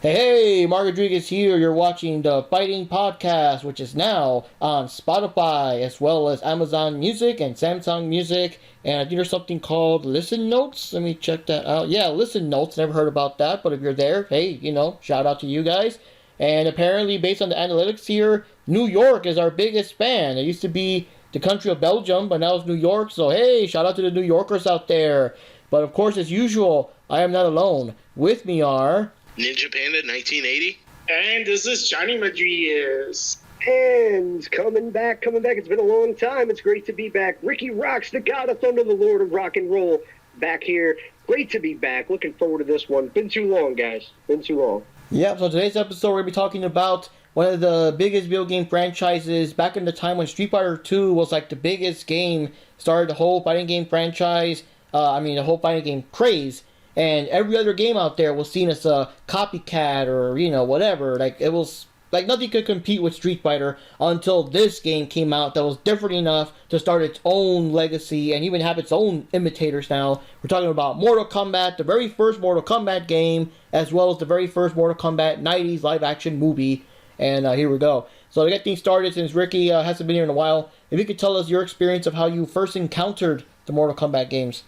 Hey, Mark Rodriguez here. You're watching the Fighting Podcast, which is now on Spotify as well as Amazon Music and Samsung Music. And I think there's something called Listen Notes. Let me check that out. Yeah, Listen Notes. Never heard about that, but if you're there, hey, shout out to you guys. And apparently, based on the analytics here, New York is our biggest fan. It used to be the country of Belgium, but now it's New York. So, hey, shout out to the New Yorkers out there. But of course, as usual, I am not alone. With me are Ninja Panda 1980. And this is Johnny Madriz. And coming back. It's been a long time. It's great to be back. Rikki Roxx, the god of thunder, the lord of rock and roll, back here. Great to be back. Looking forward to this one. Been too long, guys. Been too long. Yeah, so today's episode we're going to be talking about one of the biggest video game franchises back in the time when Street Fighter 2 was like the biggest game, started the whole fighting game franchise, the whole fighting game craze. And every other game out there was seen as a copycat or, whatever. Like, it was, like, nothing could compete with Street Fighter until this game came out that was different enough to start its own legacy and even have its own imitators now. We're talking about Mortal Kombat, the very first Mortal Kombat game, as well as the very first Mortal Kombat 90s live-action movie. And here we go. So to get things started, since Rikki hasn't been here in a while, if you could tell us your experience of how you first encountered the Mortal Kombat games.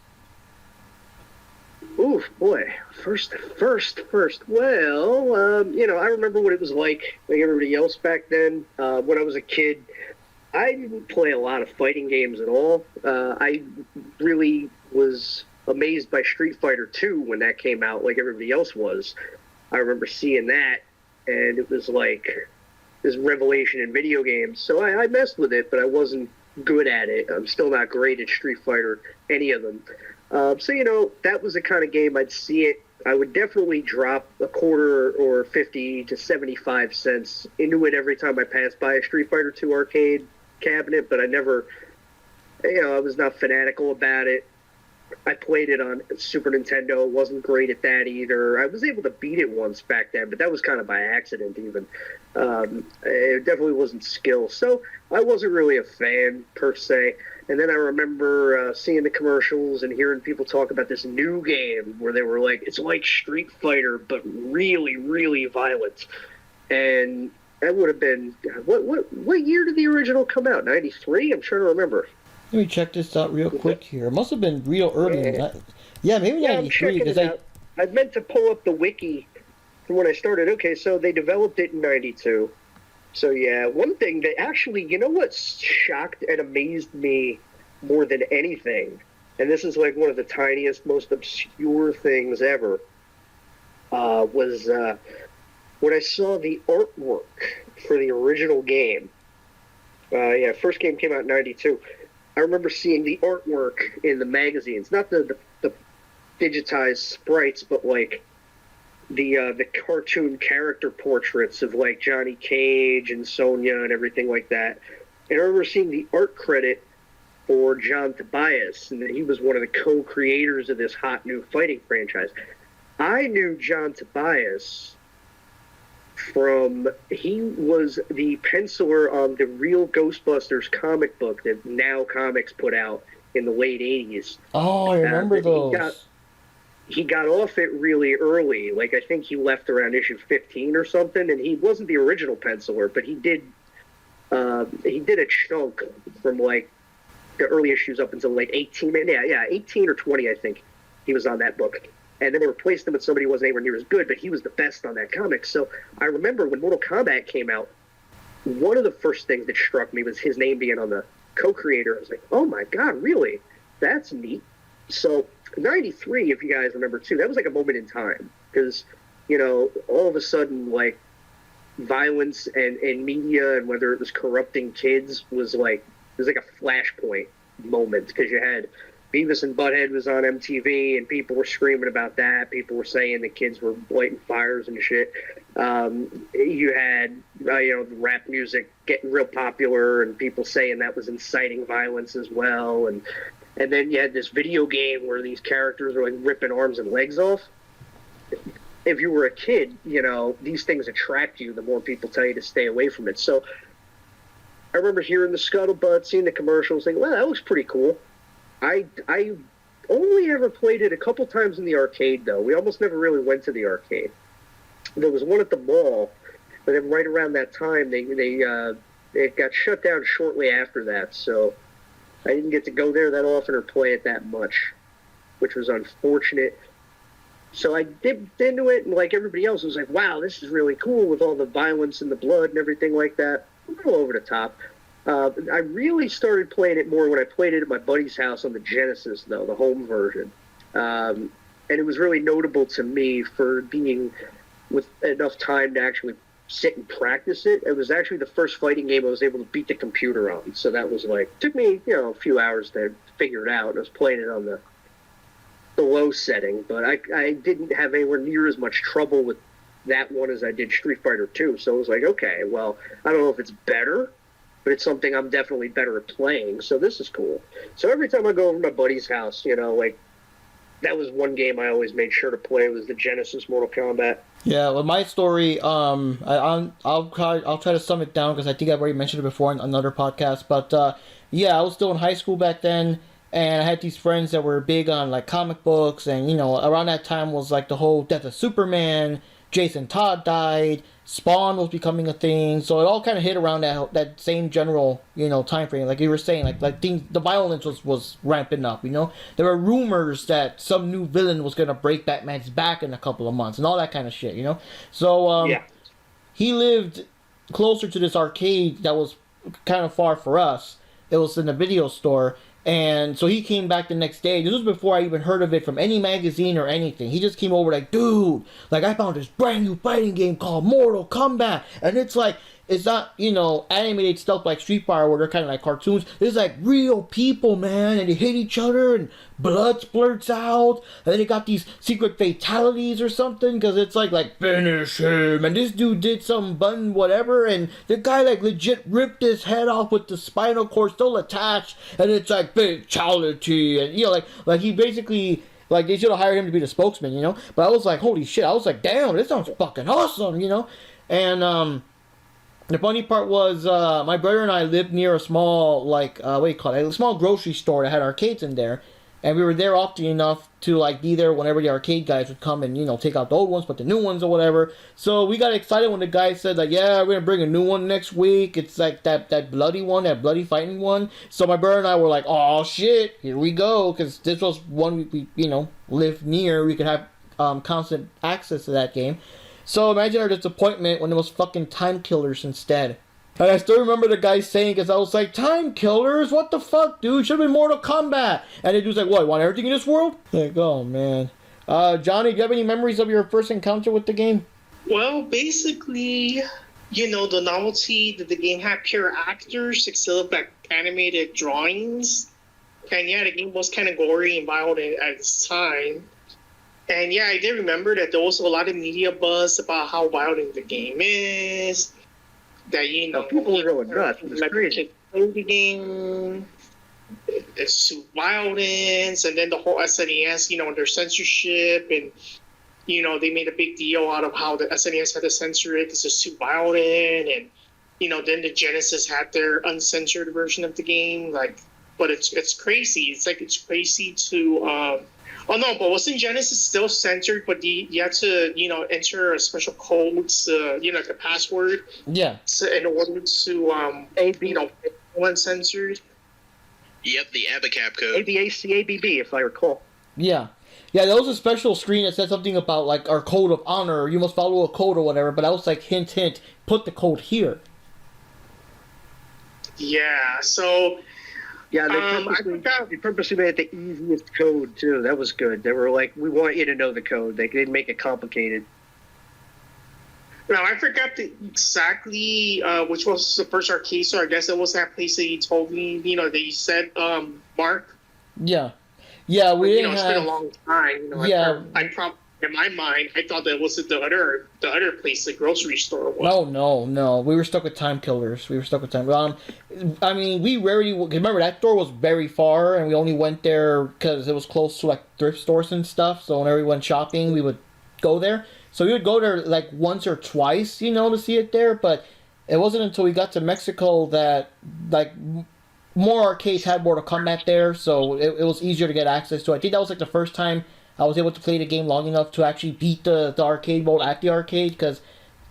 Ooh, boy. First. Well, I remember what it was like everybody else back then. When I was a kid, I didn't play a lot of fighting games at all. I really was amazed by Street Fighter 2 when that came out, like everybody else was. I remember seeing that, and it was like this revelation in video games. So I messed with it, but I wasn't good at it. I'm still not great at Street Fighter, any of them. That was the kind of game I'd see it. I would definitely drop a quarter or 50 to 75 cents into it every time I passed by a Street Fighter 2 arcade cabinet, but I never, I was not fanatical about it. I played it on Super Nintendo, wasn't great at that either. I was able to beat it once back then, but that was kind of by accident even. It definitely wasn't skill, so I wasn't really a fan per se. And then I remember seeing the commercials and hearing people talk about this new game where they were like, it's like Street Fighter, but really, really violent. And that would have been, what year did the original come out? 93? I'm trying to remember. Let me check this out real quick here. It must have been real early. Yeah, maybe 93. Because I meant to pull up the wiki from when I started. Okay, so they developed it in 92. So yeah, one thing that actually, what shocked and amazed me more than anything, and this is like one of the tiniest, most obscure things ever, was when I saw the artwork for the original game. First game came out in 92. I remember seeing the artwork in the magazines, not the digitized sprites, but like the cartoon character portraits of like Johnny Cage and Sonya and everything like that. And I remember seeing the art credit for John Tobias, and that he was one of the co-creators of this hot new fighting franchise. I knew John Tobias he was the penciler on the real Ghostbusters comic book that Now Comics put out in the late 80s. Oh, I remember those. He got off it really early. Like, I think he left around issue 15 or something, and he wasn't the original penciler, but he did a chunk from, like, the early issues up until, like, 18. 18 or 20, I think, he was on that book. And then they replaced him with somebody who wasn't anywhere near as good, but he was the best on that comic. So I remember when Mortal Kombat came out, one of the first things that struck me was his name being on the co-creator. I was like, oh my God, really? That's neat. So 93, if you guys remember too, that was like a moment in time. Because, all of a sudden, like, violence and media and whether it was corrupting kids was like a flashpoint moment. Because you had Beavis and Butthead was on MTV, and people were screaming about that. People were saying the kids were lighting fires and shit. You had, the rap music getting real popular, and people saying that was inciting violence as well. And then you had this video game where these characters were like ripping arms and legs off. If you were a kid, these things attract you the more people tell you to stay away from it. So I remember hearing the scuttlebutt, seeing the commercials, thinking, well, that looks pretty cool. I only ever played it a couple times in the arcade, though. We almost never really went to the arcade. There was one at the mall, but then right around that time, it got shut down shortly after that. So I didn't get to go there that often or play it that much, which was unfortunate. So I dipped into it, and like everybody else, was like, wow, this is really cool with all the violence and the blood and everything like that. A little over the top. I really started playing it more when I played it at my buddy's house on the Genesis, though, the home version. And it was really notable to me for being with enough time to actually sit and practice it. It was actually the first fighting game I was able to beat the computer on. So that was like, took me, a few hours to figure it out. I was playing it on the low setting, but I didn't have anywhere near as much trouble with that one as I did Street Fighter 2. So I was like, okay, well, I don't know if it's better, but it's something I'm definitely better at playing. So this is cool. So every time I go over to my buddy's house, like that was one game I always made sure to play was the Genesis Mortal Kombat. Yeah, well, my story, I'll try to sum it down because I think I've already mentioned it before in another podcast. But yeah, I was still in high school back then. And I had these friends that were big on, like, comic books, and, around that time was, like, the whole death of Superman, Jason Todd died, Spawn was becoming a thing, so it all kind of hit around that same general, time frame, like you were saying, like the violence was ramping up, There were rumors that some new villain was going to break Batman's back in a couple of months, and all that kind of shit, So, yeah. He lived closer to this arcade that was kind of far for us. It was in a video store. And so he came back the next day. This was before I even heard of it from any magazine or anything. He just came over like, dude, like I found this brand new fighting game called Mortal Kombat. And it's like, it's not, animated stuff like Street Fighter where they're kind of like cartoons. It's like real people, man. And they hit each other and blood splurts out. And then they got these secret fatalities or something. Because it's like finish him. And this dude did some button whatever. And the guy like legit ripped his head off with the spinal cord still attached. And it's like fatality. And, like he basically... Like, they should have hired him to be the spokesman, But I was like, holy shit. I was like, damn, this sounds fucking awesome, And, the funny part was, my brother and I lived near a small, a small grocery store that had arcades in there. And we were there often enough to, like, be there whenever the arcade guys would come and, take out the old ones, put the new ones or whatever. So we got excited when the guy said, like, yeah, we're going to bring a new one next week. It's, like, that bloody one, that bloody fighting one. So my brother and I were like, oh, shit, here we go. Because this was one we lived near. We could have constant access to that game. So imagine our disappointment when it was fucking Time Killers instead. And I still remember the guy saying, because I was like, Time Killers? What the fuck, dude? Should have been Mortal Kombat. And the dude's like, what, want everything in this world? Like, oh, man. Johnny, do you have any memories of your first encounter with the game? Well, basically, the novelty that the game had pure actors instead of like animated drawings. And yeah, the game was kind of gory and violent at its time. And yeah, I did remember that there was a lot of media buzz about how violent the game is. That, people were going nuts. It was crazy. The game, it's too violence, and then the whole SNES, their censorship, and, they made a big deal out of how the SNES had to censor it because it's too violent, and, then the Genesis had their uncensored version of the game, but it's crazy. It's crazy to, oh no, but wasn't Genesis still censored? But you had to, enter a special code, like a password. Yeah. In order to, uncensored. Yep, the ABACAP code. ABACABB, if I recall. Yeah. Yeah, there was a special screen that said something about, like, our code of honor. You must follow a code or whatever. But I was like, hint, hint, put the code here. Yeah, so... Yeah, they purposely made it the easiest code, too. That was good. They were like, we want you to know the code. They didn't make it complicated. Now, I forgot exactly which was the first arcade store. I guess it was that place that you told me, that you said, Mark. Yeah. Yeah, we didn't it's have... been a long time. Yeah. I probably... In my mind, I thought that was the other place, the grocery store was. No. We were stuck with Time Killers. I mean, we rarely... Remember, that store was very far, and we only went there because it was close to, like, thrift stores and stuff. So whenever we went shopping, we would go there. So we would go there, like, once or twice, to see it there. But it wasn't until we got to Mexico that, like... More arcades had Mortal Kombat there, so it was easier to get access to. I think that was, like, the first time I was able to play the game long enough to actually beat the arcade mode at the arcade, because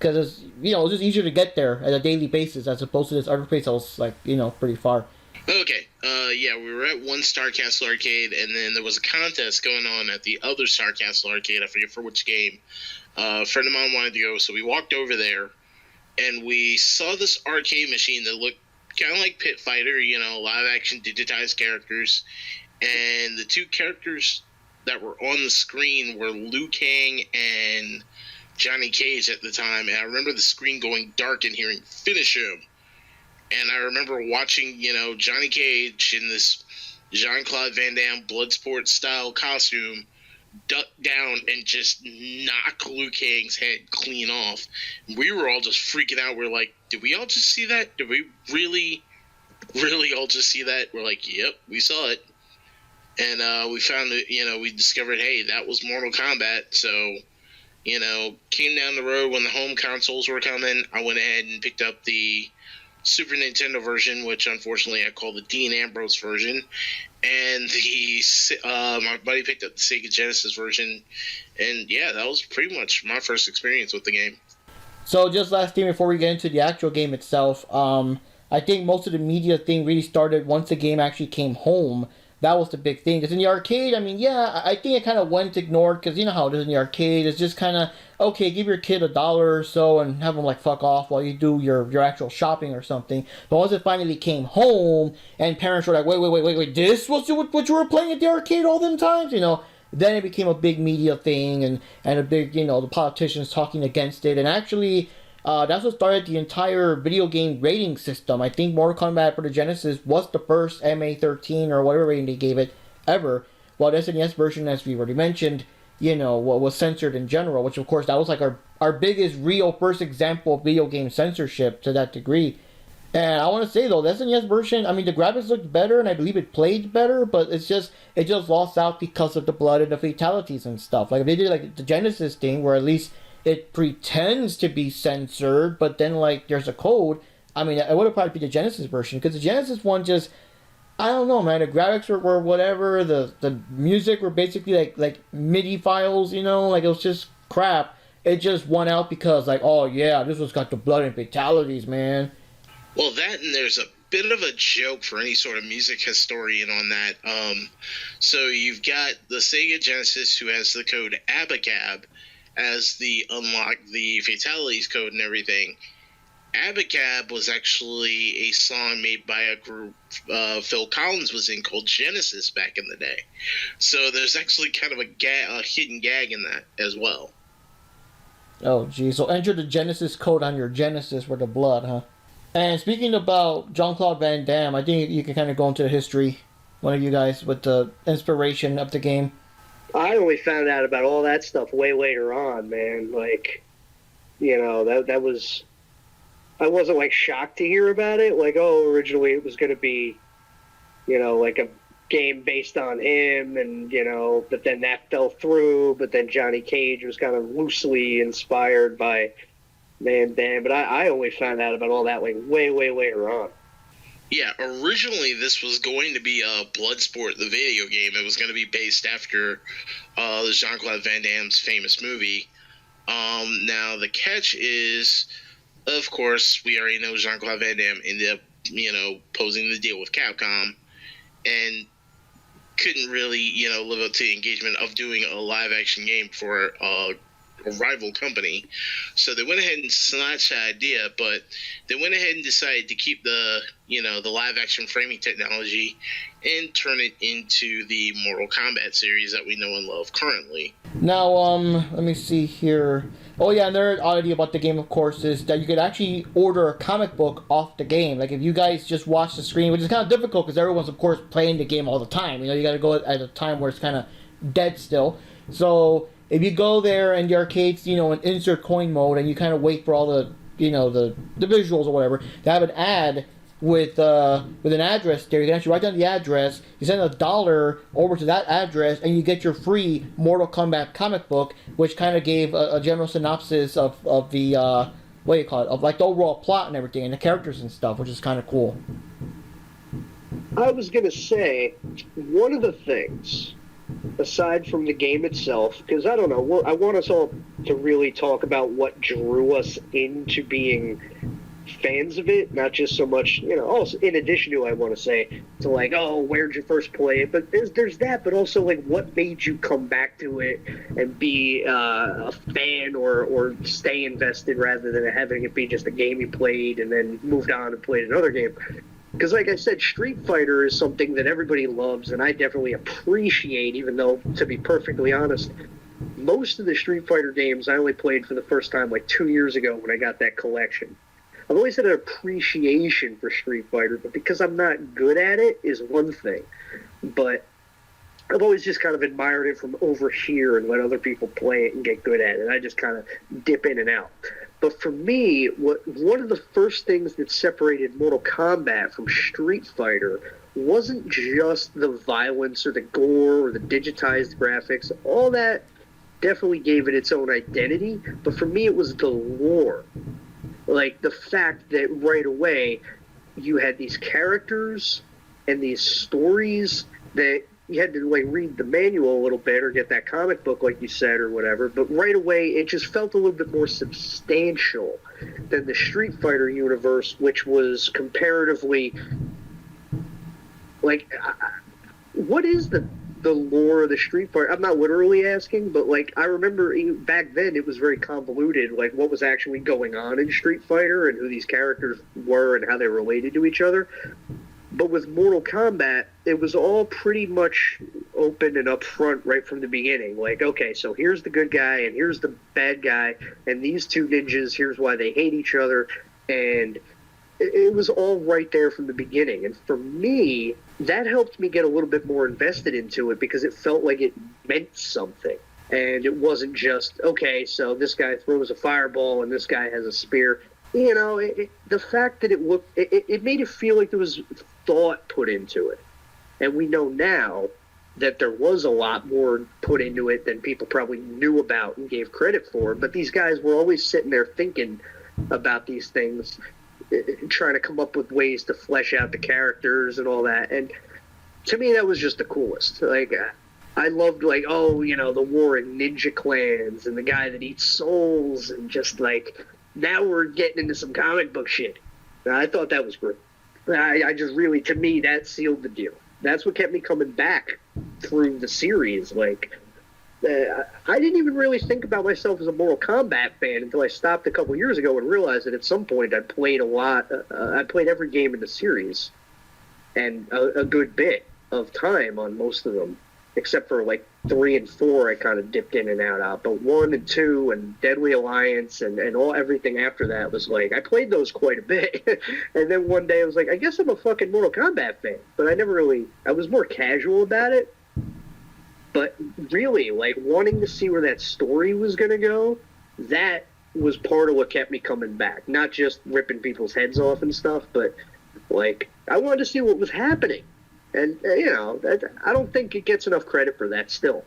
it's, you know, it's just easier to get there at a daily basis as opposed to this other place that was, like, you know, pretty far. Okay, yeah, we were at one Star Castle arcade, and then there was a contest going on at the other Star Castle arcade. I forget for which game. A friend of mine wanted to go, so we walked over there, and we saw this arcade machine that looked kind of like Pit Fighter, you know, live-action digitized characters, and the two characters that were on the screen were Liu Kang and Johnny Cage at the time, and I remember the screen going dark and hearing, "Finish him." And I remember watching, you know, Johnny Cage in this Jean-Claude Van Damme Bloodsport-style costume duck down and just knock Liu Kang's head clean off. We were all just freaking out. We're like, did we all just see that? Did we really all just see that? We're like, yep, we saw it. And we found that, you know, we discovered, hey, that was Mortal Kombat. So, you know, came down the road when the home consoles were coming. I went ahead and picked up the Super Nintendo version, which unfortunately I call the Dean Ambrose version, and my buddy picked up the Sega Genesis version, and yeah, that was pretty much my first experience with the game. So just last thing before we get into the actual game itself, I think most of the media thing really started once the game actually came home. That was the big thing. Because in the arcade, I mean, yeah, I think it kind of went ignored. Because you know how it is in the arcade. It's just kind of, okay, give your kid $1 or so and have them, like, fuck off while you do your actual shopping or something. But once it finally came home and parents were like, wait, this was what you were playing at the arcade all them times? You know, then it became a big media thing and a big, you know, the politicians talking against it. And actually, that's what started the entire video game rating system. I think Mortal Kombat for the Genesis was the first MA13 or whatever rating they gave it ever. While the SNES version, as we already mentioned, you know, was censored in general, which of course that was like our biggest real first example of video game censorship to that degree. And I want to say though, the SNES version, I mean, the graphics looked better and I believe it played better, but it just lost out because of the blood and the fatalities and stuff. Like if they did like the Genesis thing, where at least it pretends to be censored, but then, like, there's a code. I mean, it would have probably be the Genesis version, because the Genesis one just, I don't know, man. The graphics were whatever. The music were basically like MIDI files, you know, like it was just crap. It just won out because, like, oh yeah, this one's got the blood and fatalities, man. Well, that, and there's a bit of a joke for any sort of music historian on that. So you've got the Sega Genesis, who has the code Abacab as the unlock the fatalities code and everything. Abacab was actually a song made by a group Phil Collins was in called Genesis back in the day. So there's actually kind of a hidden gag in that as well. Oh, geez. So enter the Genesis code on your Genesis for the blood, huh? And speaking about Jean-Claude Van Damme, I think you can kind of go into the history, one of you guys, with the inspiration of the game. I only found out about all that stuff way later on, man. Like, you know, that was... I wasn't, like, shocked to hear about it. Like, oh, originally it was going to be, you know, like a game based on him, and, you know, but then that fell through, but then Johnny Cage was kind of loosely inspired by Van Damme. But I only found out about all that, like, way later on. Yeah, originally this was going to be Bloodsport, the video game. It was going to be based after the Jean-Claude Van Damme's famous movie. Now, the catch is, of course, we already know Jean-Claude Van Damme ended up, you know, posing the deal with Capcom and couldn't really, you know, live up to the engagement of doing a live-action game for a rival company. So they went ahead and snatched that idea, but they went ahead and decided to keep the, you know, the live action framing technology and turn it into the Mortal Kombat series that we know and love currently. Now, let me see here. Oh yeah, another oddity about the game, of course, is that you could actually order a comic book off the game. Like, if you guys just watch the screen, which is kind of difficult because everyone's, of course, playing the game all the time. You know, you got to go at a time where it's kind of dead still. So if you go there in the arcades, you know, in insert coin mode, and you kind of wait for all the, you know, the visuals or whatever, they have an ad with an address there. You can actually write down the address, you send $1 over to that address, and you get your free Mortal Kombat comic book, which kind of gave a general synopsis of the, what do you call it, of like the overall plot and everything, and the characters and stuff, which is kind of cool. I was going to say, one of the things aside from the game itself, because I don't know, I want us all to really talk about what drew us into being fans of it, not just so much, also in addition to, I want to say, to like, oh, where'd you first play it? But there's that, but also like what made you come back to it and be a fan or stay invested rather than having it be just a game you played and then moved on and played another game. Because like I said, Street Fighter is something that everybody loves and I definitely appreciate, even though, to be perfectly honest, most of the Street Fighter games I only played for the first time like 2 years ago when I got that collection. I've always had an appreciation for Street Fighter, but because I'm not good at it is one thing. But I've always just kind of admired it from over here and let other people play it and get good at it. I just kind of dip in and out. But for me, one of the first things that separated Mortal Kombat from Street Fighter wasn't just the violence or the gore or the digitized graphics. All that definitely gave it its own identity. But for me, it was the lore. Like, the fact that right away you had these characters and these stories that you had to, like, read the manual a little bit or get that comic book, like you said, or whatever. But right away, it just felt a little bit more substantial than the Street Fighter universe, which was comparatively, like, what is the lore of the Street Fighter? I'm not literally asking, but like I remember back then it was very convoluted, like what was actually going on in Street Fighter and who these characters were and how they related to each other. But with Mortal Kombat, it was all pretty much open and upfront right from the beginning. Like, okay, so here's the good guy and here's the bad guy, and these two ninjas, here's why they hate each other, and it was all right there from the beginning. And for me, that helped me get a little bit more invested into it because it felt like it meant something. And it wasn't just, okay, so this guy throws a fireball and this guy has a spear. The fact that it made it feel like there was thought put into it. And we know now that there was a lot more put into it than people probably knew about and gave credit for. But these guys were always sitting there thinking about these things, trying to come up with ways to flesh out the characters and all that. And to me, that was just the coolest. Like, I loved, like, the war in ninja clans and the guy that eats souls and just, like, now we're getting into some comic book shit. I thought that was great. I just really, to me, that sealed the deal. That's what kept me coming back through the series. Like, I didn't even really think about myself as a Mortal Kombat fan until I stopped a couple years ago and realized that at some point I played a lot. I played every game in the series and a good bit of time on most of them, except for like 3 and 4 I kind of dipped in and out. But 1 and 2 and Deadly Alliance and everything after that was like, I played those quite a bit. And then one day I was like, I guess I'm a fucking Mortal Kombat fan. But I was more casual about it. But really, like, wanting to see where that story was going to go, that was part of what kept me coming back. Not just ripping people's heads off and stuff, but, like, I wanted to see what was happening. And, I don't think it gets enough credit for that still.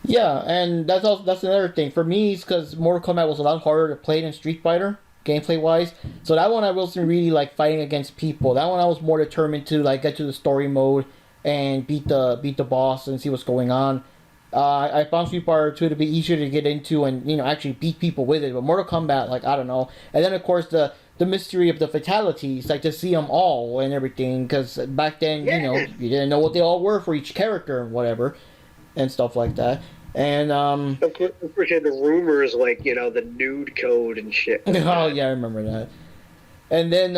Yeah, and that's another thing. For me, it's because Mortal Kombat was a lot harder to play than Street Fighter, gameplay-wise. So that one I wasn't really, like, fighting against people. That one I was more determined to, like, get to the story mode and beat the boss and see what's going on. I found Street Fighter 2 to be easier to get into and, actually beat people with it. But Mortal Kombat, like, I don't know. And then, of course, the mystery of the fatalities, like, to see them all and everything. Because back then, you didn't know what they all were for each character and whatever. And stuff like that. And, Of course, the rumors, like, the nude code and shit. Oh, yeah, I remember that. And then,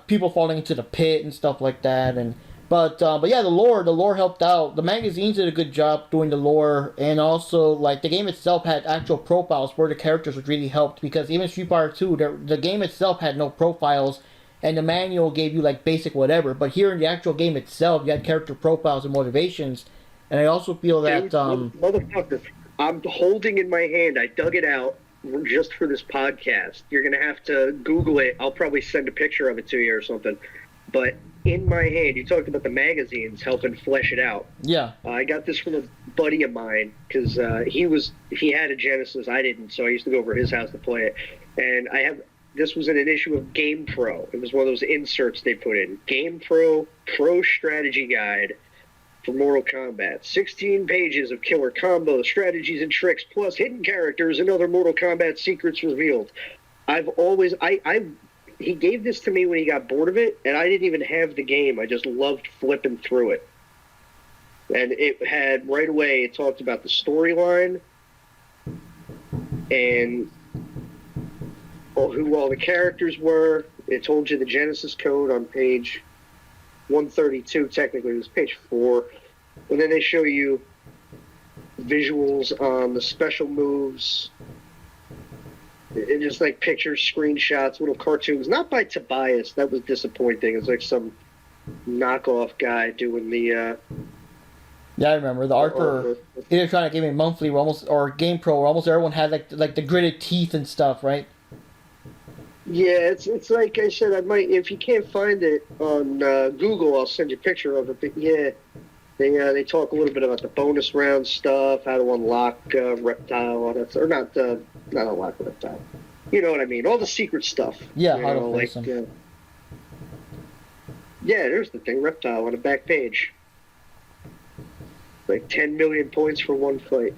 people falling into the pit and stuff like that. But yeah, the lore helped out. The magazines did a good job doing the lore, and also, like, the game itself had actual profiles for the characters, which really helped, because even Street Fighter 2, the game itself had no profiles, and the manual gave you, like, basic whatever, but here in the actual game itself, you had character profiles and motivations, and I also feel that, Motherfucker, I'm holding in my hand, I dug it out just for this podcast. You're gonna have to Google it. I'll probably send a picture of it to you or something, but in my hand, you talked about the magazines helping flesh it out. Yeah. I got this from a buddy of mine because he had a Genesis, I didn't, so I used to go over to his house to play it. And this was in an issue of Game Pro. It was one of those inserts they put in. Game Pro Strategy Guide for Mortal Kombat. 16 pages of killer combos, strategies, and tricks, plus hidden characters and other Mortal Kombat secrets revealed. He gave this to me when he got bored of it, and I didn't even have the game. I just loved flipping through it. And it had, right away, it talked about the storyline and who all the characters were. It told you the Genesis code on page 132, technically. It was page 4. And then they show you visuals on the special moves. It just like pictures, screenshots, little cartoons. Not by Tobias. That was disappointing. It was like some knockoff guy doing the... Yeah, I remember. The art for Electronic Gaming Monthly or Game Pro, where almost everyone had like the gritted teeth and stuff, right? Yeah, it's like I said, I might, if you can't find it on Google, I'll send you a picture of it. But yeah, they talk a little bit about the bonus round stuff, how to unlock Reptile, all that, or not unlock Reptile. You know what I mean? All the secret stuff. Yeah, how to place them. Yeah, there's the thing, Reptile on the back page. Like 10 million points for one fight.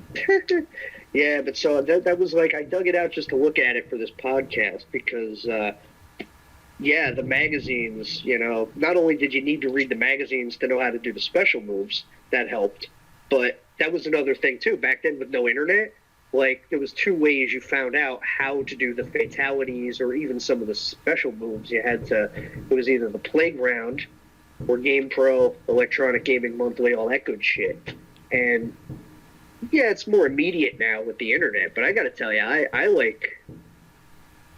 Yeah, but so that was like, I dug it out just to look at it for this podcast because, yeah, the magazines, not only did you need to read the magazines to know how to do the special moves, that helped, but that was another thing too. Back then with no internet, like there was 2 ways you found out how to do the fatalities or even some of the special moves. It was either the Playground or Game Pro, Electronic Gaming Monthly, all that good shit. And yeah, it's more immediate now with the internet, but I gotta tell you, I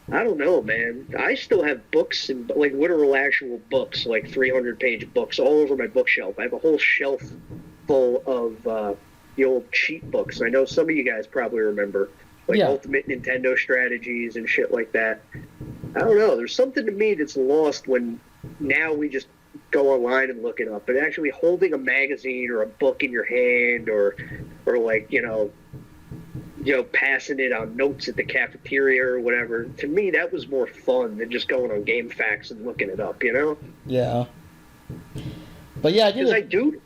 don't know, man. I still have books and like literal actual books, like 300-page books all over my bookshelf. I have a whole shelf full of the old cheat books. I know some of you guys probably remember, like Ultimate Nintendo Strategies and shit like that. I don't know. There's something to me that's lost when now we just go online and look it up, but actually holding a magazine or a book in your hand or like, passing it on notes at the cafeteria or whatever, to me that was more fun than just going on GameFAQs and looking it up, Yeah. But yeah, I do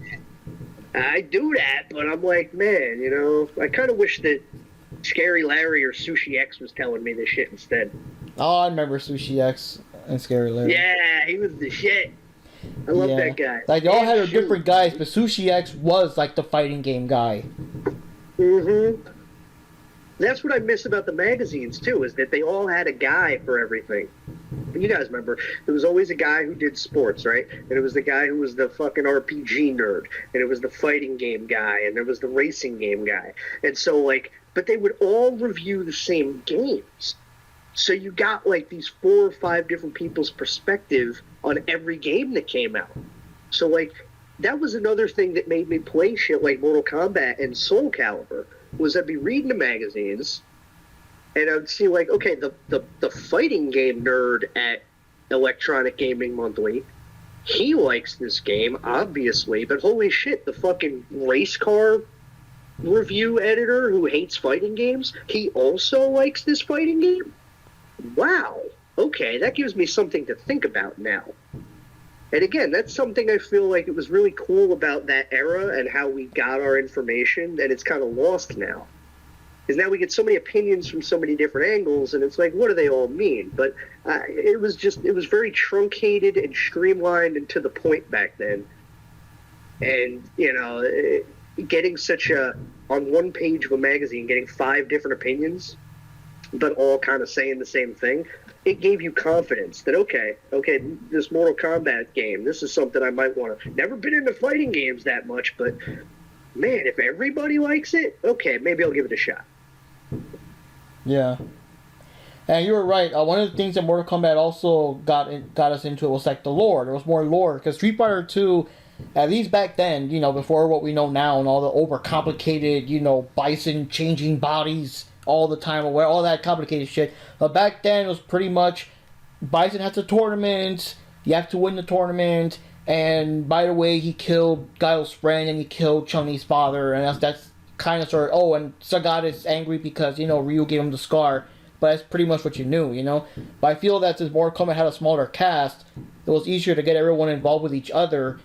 that, but I'm like, man, I kind of wish that Scary Larry or Sushi X was telling me this shit instead. Oh, I remember Sushi X and Scary Larry. Yeah, he was the shit. I love that guy. Like, they all had their different guys, but Sushi X was, like, the fighting game guy. Mm-hmm. That's what I miss about the magazines, too, is that they all had a guy for everything. You guys remember, there was always a guy who did sports, right? And it was the guy who was the fucking RPG nerd. And it was the fighting game guy. And there was the racing game guy. And so, like, but they would all review the same games. So you got, like, these 4 or 5 different people's perspective on every game that came out. So, like, that was another thing that made me play shit like Mortal Kombat and Soul Calibur, was I'd be reading the magazines, and I'd see, like, okay, the fighting game nerd at Electronic Gaming Monthly, he likes this game, obviously, but holy shit, the fucking race car review editor who hates fighting games, he also likes this fighting game? Wow. Okay, that gives me something to think about now. And again, that's something I feel like it was really cool about that era and how we got our information, and it's kind of lost now. Because now we get so many opinions from so many different angles, and it's like, what do they all mean? But it was very truncated and streamlined and to the point back then. And, getting on one page of a magazine, getting 5 different opinions, but all kind of saying the same thing, it gave you confidence that, okay, this Mortal Kombat game, this is something I might want to... Never been into fighting games that much, but, man, if everybody likes it, okay, maybe I'll give it a shot. Yeah. And you were right. One of the things that Mortal Kombat also got us into it was, like, the lore. There was more lore, because Street Fighter 2... At least back then, before what we know now and all the overcomplicated, Bison changing bodies all the time, or all that complicated shit. But back then, it was pretty much Bison has a tournament, you have to win the tournament, and by the way, he killed Guile's friend and he killed Chun-Li's father, and that's kind of sort of, and Sagat is angry because, Ryu gave him the scar, but that's pretty much what you knew, But I feel that since Mortal Kombat had a smaller cast, it was easier to get everyone involved with each other.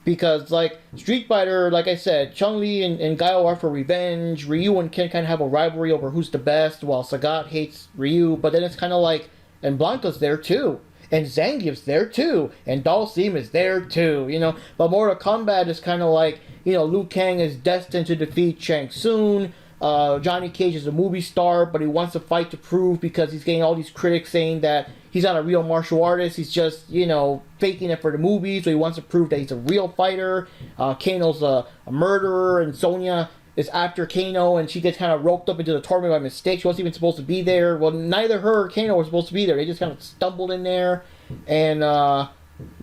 Because, like, Street Fighter, like I said, Chun-Li and Guile are for revenge. Ryu and Ken kind of have a rivalry over who's the best, while Sagat hates Ryu. But then it's kind of like, and Blanca's there too. And Zangief's there too. And Dhalsim is there too, you know. But Mortal Kombat is kind of like, you know, Liu Kang is destined to defeat Shang Tsung. Johnny Cage is a movie star, but he wants to fight to prove because he's getting all these critics saying that he's not a real martial artist. He's just, you know, faking it for the movie. So he wants to prove that he's a real fighter. Kano's a murderer, and Sonya is after Kano, and she gets kind of roped up into the tournament by mistake. She wasn't even supposed to be there. Well, neither her or Kano were supposed to be there. They just kind of stumbled in there, and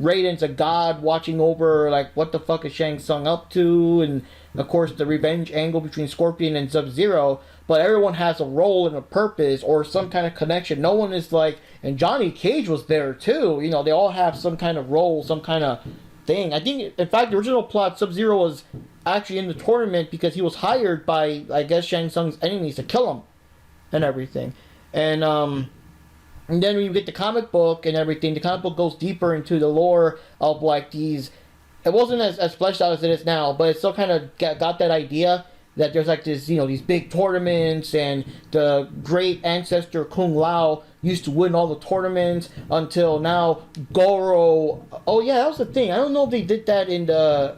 Raiden's a god watching over, like, what the fuck is Shang Tsung up to, and of course the revenge angle between Scorpion and Sub-Zero. But everyone has a role and a purpose or some kind of connection. No one is like, and Johnny Cage was there too. You know, they all have some kind of role, some kind of thing. I think, in fact, the original plot, Sub-Zero was actually in the tournament because he was hired by, I guess, Shang Tsung's enemies to kill him and everything. And then when you get the comic book and everything, the comic book goes deeper into the lore of, like, these. It wasn't as fleshed out as it is now, but it still kind of got that idea that there's, like, this, you know, these big tournaments, and the great ancestor Kung Lao used to win all the tournaments until now Goro. Oh yeah, that was the thing. I don't know if they did that in the,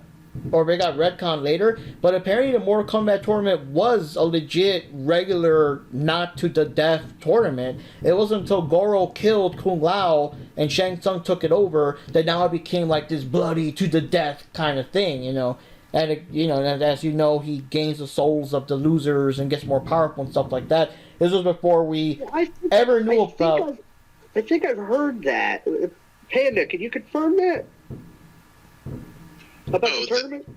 or they got retcon later, but apparently the Mortal Kombat tournament was a legit regular not to the death tournament. It wasn't until Goro killed Kung Lao and Shang Tsung took it over that now it became like this bloody to the death kind of thing, you know. And it, you know, and as you know, he gains the souls of the losers and gets more powerful and stuff like that. This was before we ever knew about. I think I've heard that. Panda, can you confirm that? About the tournament?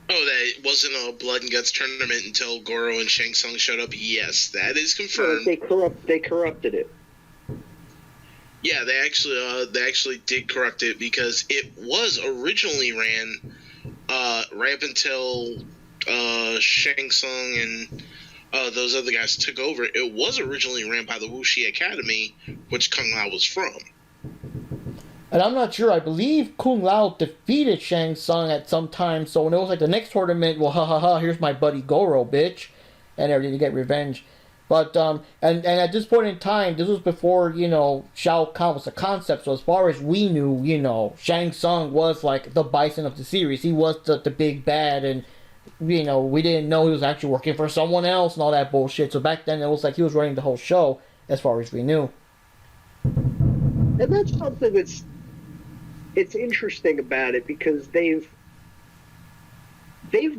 That it wasn't a blood and guts tournament until Goro and Shang Tsung showed up. Yes, that is confirmed. They corrupted it. Yeah, they actually did corrupt it because it was originally ran right up until Shang Tsung and those other guys took over. It was originally ran by the Wuxi Academy, which Kung Lao was from. And I'm not sure, I believe Kung Lao defeated Shang Tsung at some time, so when it was like the next tournament, well, here's my buddy Goro, bitch, and everything to get revenge. But, and at this point in time, this was before, you know, Shao Kahn was a concept, so as far as we knew, you know, Shang Tsung was like the Bison of the series. He was the big bad, and, you know, we didn't know he was actually working for someone else and all that bullshit. So back then, it was like he was running the whole show, as far as we knew. And that's something it's interesting about it, because they've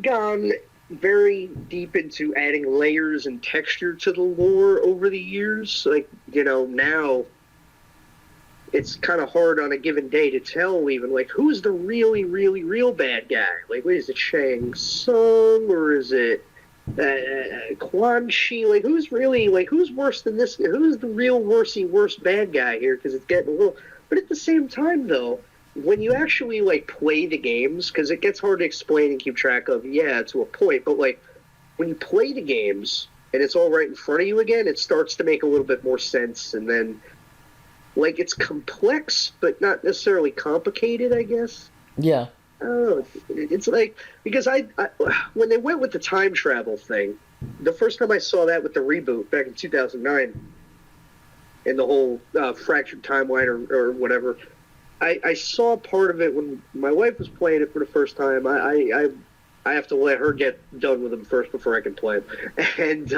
gone very deep into adding layers and texture to the lore over the years. Like, you know, now it's kind of hard on a given day to tell even, like, who's the really, really, real bad guy? Like, what is it, Shang Tsung, or is it Quan Chi? Like, who's really, like, who's worse than this? Who's the real worst bad guy here? Because it's getting a little... But at the same time, though, when you actually, like, play the games, because it gets hard to explain and keep track of, yeah, to a point, but, like, when you play the games and it's all right in front of you again, it starts to make a little bit more sense, and then, like, it's complex, but not necessarily complicated, I guess. Yeah. Oh, it's like, because I when they went with the time travel thing, the first time I saw that with the reboot back in 2009, and the whole fractured timeline or whatever, I saw part of it when my wife was playing it for the first time. I have to let her get done with them first before I can play them. And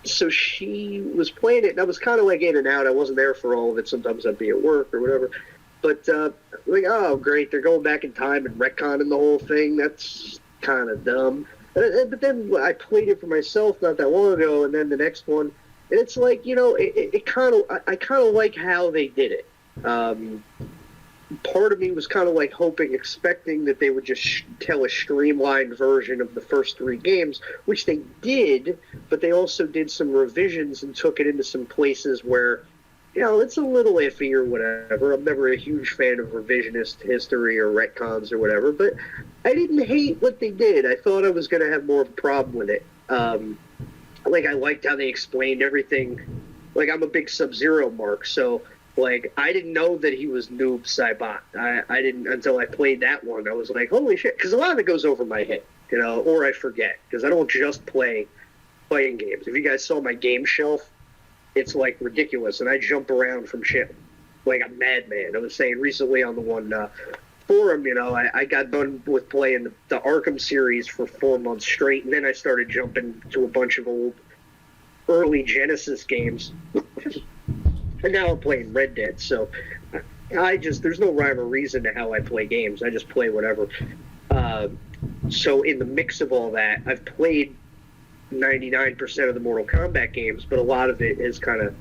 so she was playing it, and I was kind of like in and out. I wasn't there for all of it. Sometimes I'd be at work or whatever. But like, oh, great, they're going back in time and retconning the whole thing. That's kind of dumb. But then I played it for myself not that long ago, and then the next one. And it's like, you know, I kind of like how they did it. Part of me was kind of like expecting that they would just tell a streamlined version of the first three games, which they did, but they also did some revisions and took it into some places where, you know, it's a little iffy or whatever. I'm never a huge fan of revisionist history or retcons or whatever, but I didn't hate what they did. I thought I was going to have more of a problem with it. Like, I liked how they explained everything. Like, I'm a big Sub-Zero mark, so Like, I didn't know that he was Noob Saibot. I didn't until I played that one. I was like, holy shit. Because a lot of it goes over my head, or I forget. Because I don't just play fighting games. If you guys saw my game shelf, it's, like, ridiculous. And I jump around from shit like a madman. I was saying recently on the one forum, I got done with playing the Arkham series for 4 months straight. And then I started jumping to a bunch of old early Genesis games. And now I'm playing Red Dead, so there's no rhyme or reason to how I play games. I just play whatever. So in the mix of all that, I've played 99% of the Mortal Kombat games, but a lot of it has kind of